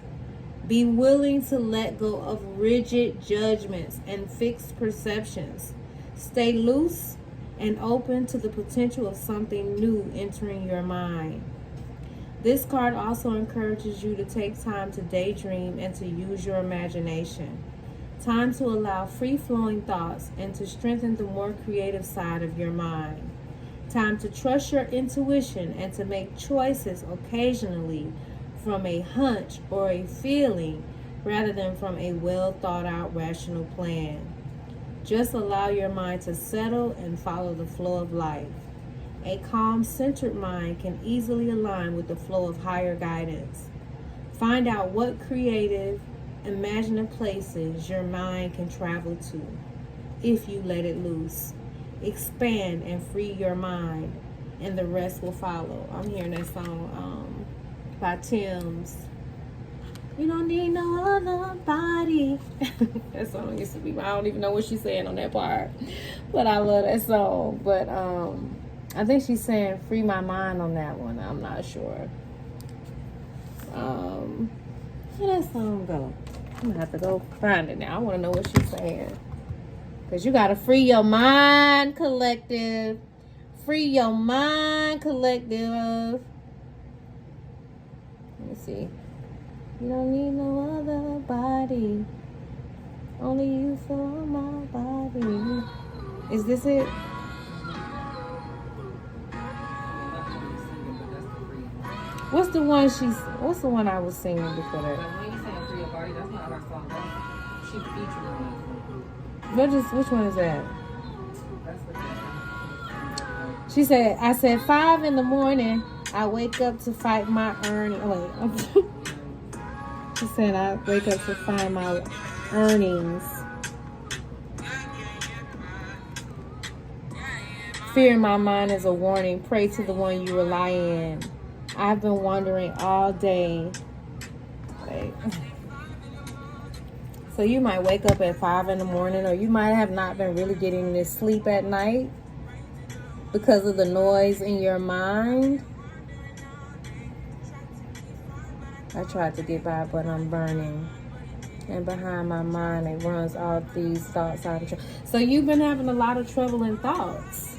Be willing to let go of rigid judgments and fixed perceptions. Stay loose and open to the potential of something new entering your mind. This card also encourages you to take time to daydream and to use your imagination. Time to allow free-flowing thoughts and to strengthen the more creative side of your mind. Time to trust your intuition and to make choices occasionally from a hunch or a feeling rather than from a well-thought-out rational plan. Just allow your mind to settle and follow the flow of life. A calm, centered mind can easily align with the flow of higher guidance. Find out what creative, imaginative places your mind can travel to if you let it loose. Expand and free your mind, and the rest will follow. I'm hearing that song by Tim's. You don't need no other body. That song used to be, I don't even know what she's saying on that part. But I love that song. But I think she's saying free my mind on that one. I'm not sure. Where that song go? I'm going to have to go find it now. I want to know what she's saying. Because you got to free your mind, collective. Free your mind, collective. Let me see. You don't need no other body. Only you for my body. Is this it? What's the one I was singing before that? When you saying free your body, that's not our song. That's she featuring on. Which one is that? That's what She said, I said 5 in the morning, I wake up to fight my earning. Oh, wait. She said, I wake up to find my earnings. Fear in my mind is a warning. Pray to the one you rely in. I've been wondering all day. Wait. So you might wake up at 5 in the morning, or you might have not been really getting this sleep at night because of the noise in your mind. I tried to get by, but I'm burning. And behind my mind, it runs all these thoughts out of trouble. So you've been having a lot of troubling thoughts.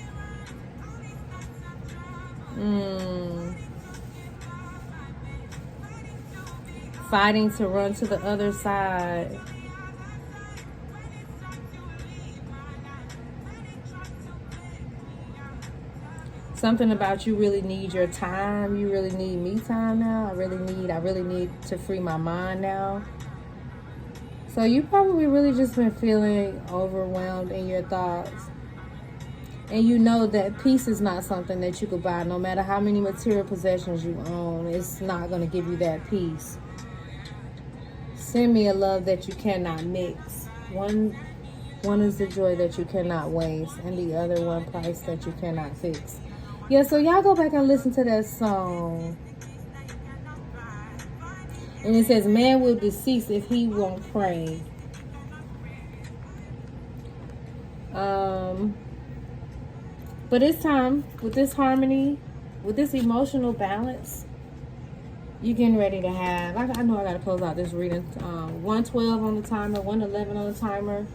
Fighting to run to the other side. Something about you really need your time. You really need me time now. I really need to free my mind now. So you probably really just been feeling overwhelmed in your thoughts. And you know that peace is not something that you could buy. No matter how many material possessions you own, it's not going to give you that peace. Send me a love that you cannot mix. One is the joy that you cannot waste, and the other one price that you cannot fix. Yeah, so y'all go back and listen to that song. And it says, man will decease if he won't pray. But it's time, with this harmony, with this emotional balance, you're getting ready to have, I know I got to close out this reading. 112 on the timer, 111 on the timer.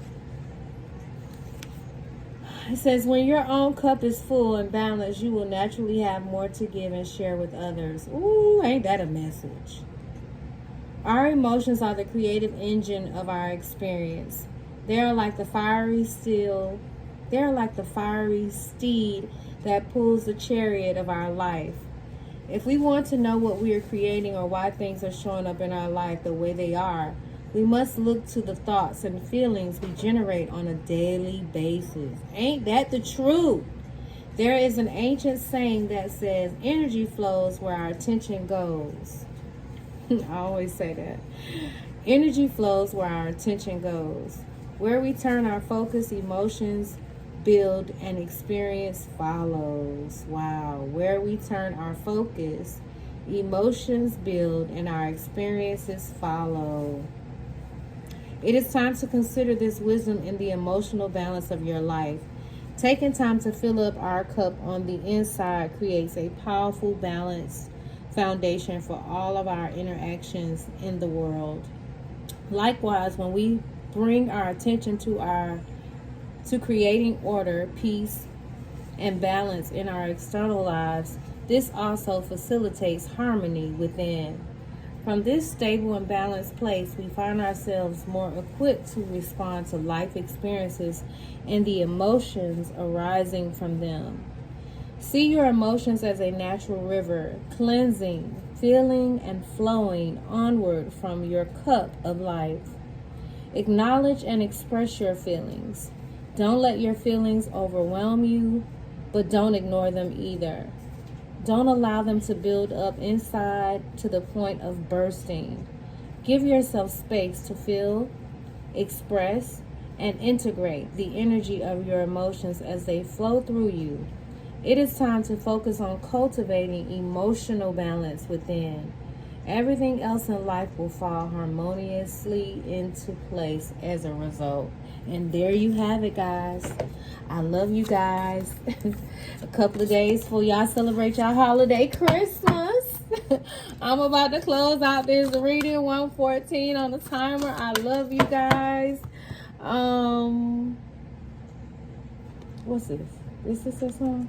It says, when your own cup is full and balanced, you will naturally have more to give and share with others. Ooh, ain't that a message? Our emotions are the creative engine of our experience. They are like the fiery steel. They are like the fiery steed that pulls the chariot of our life. If we want to know what we are creating or why things are showing up in our life the way they are, we must look to the thoughts and feelings we generate on a daily basis. Ain't that the truth? There is an ancient saying that says, energy flows where our attention goes. I always say that. Energy flows where our attention goes. Where we turn our focus, emotions build, and experience follows. Wow. Where we turn our focus, emotions build, and our experiences follow. It is time to consider this wisdom in the emotional balance of your life. Taking time to fill up our cup on the inside creates a powerful, balanced foundation for all of our interactions in the world. Likewise, when we bring our attention to creating order, peace, and balance in our external lives, this also facilitates harmony within. From this stable and balanced place, we find ourselves more equipped to respond to life experiences and the emotions arising from them. See your emotions as a natural river, cleansing, filling, and flowing onward from your cup of life. Acknowledge and express your feelings. Don't let your feelings overwhelm you, but don't ignore them either. Don't allow them to build up inside to the point of bursting. Give yourself space to feel, express, and integrate the energy of your emotions as they flow through you. It is time to focus on cultivating emotional balance within. Everything else in life will fall harmoniously into place as a result. And there you have it, guys. I love you guys. A couple of days before y'all celebrate y'all holiday Christmas. I'm about to close out this reading. 1:14 on the timer. I love you guys. What's this? Is this a song?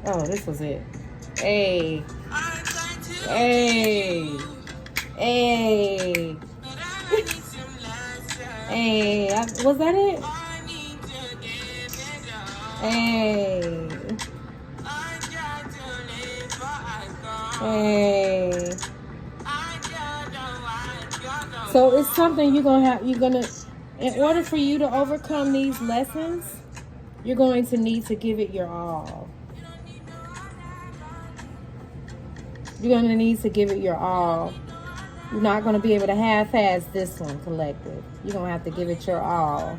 Oh, this was it. Hey. Hey. Hey. Hey. Was that it? Hey. Hey. So it's something you're gonna, in order for you to overcome these lessons, you're going to need to give it your all. You're going to need to give it your all. You're not going to be able to half-ass this one, collective. You're going to have to give it your all.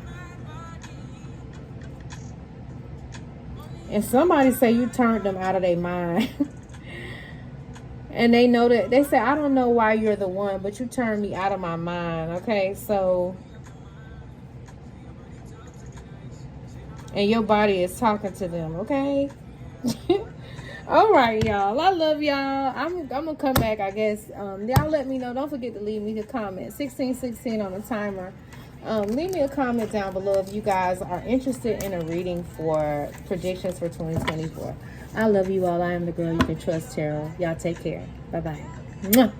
And somebody say you turned them out of their mind. And they know that, they say, I don't know why you're the one, but you turned me out of my mind. Okay, so. And your body is talking to them, okay? All right, y'all. I love y'all. I'm gonna come back, I guess. Y'all let me know. Don't forget to leave me a comment. 16:16 on the timer. Leave me a comment down below if you guys are interested in a reading for predictions for 2024. I love you all. I am the girl you can trust, Tarot. Y'all take care. Bye-bye.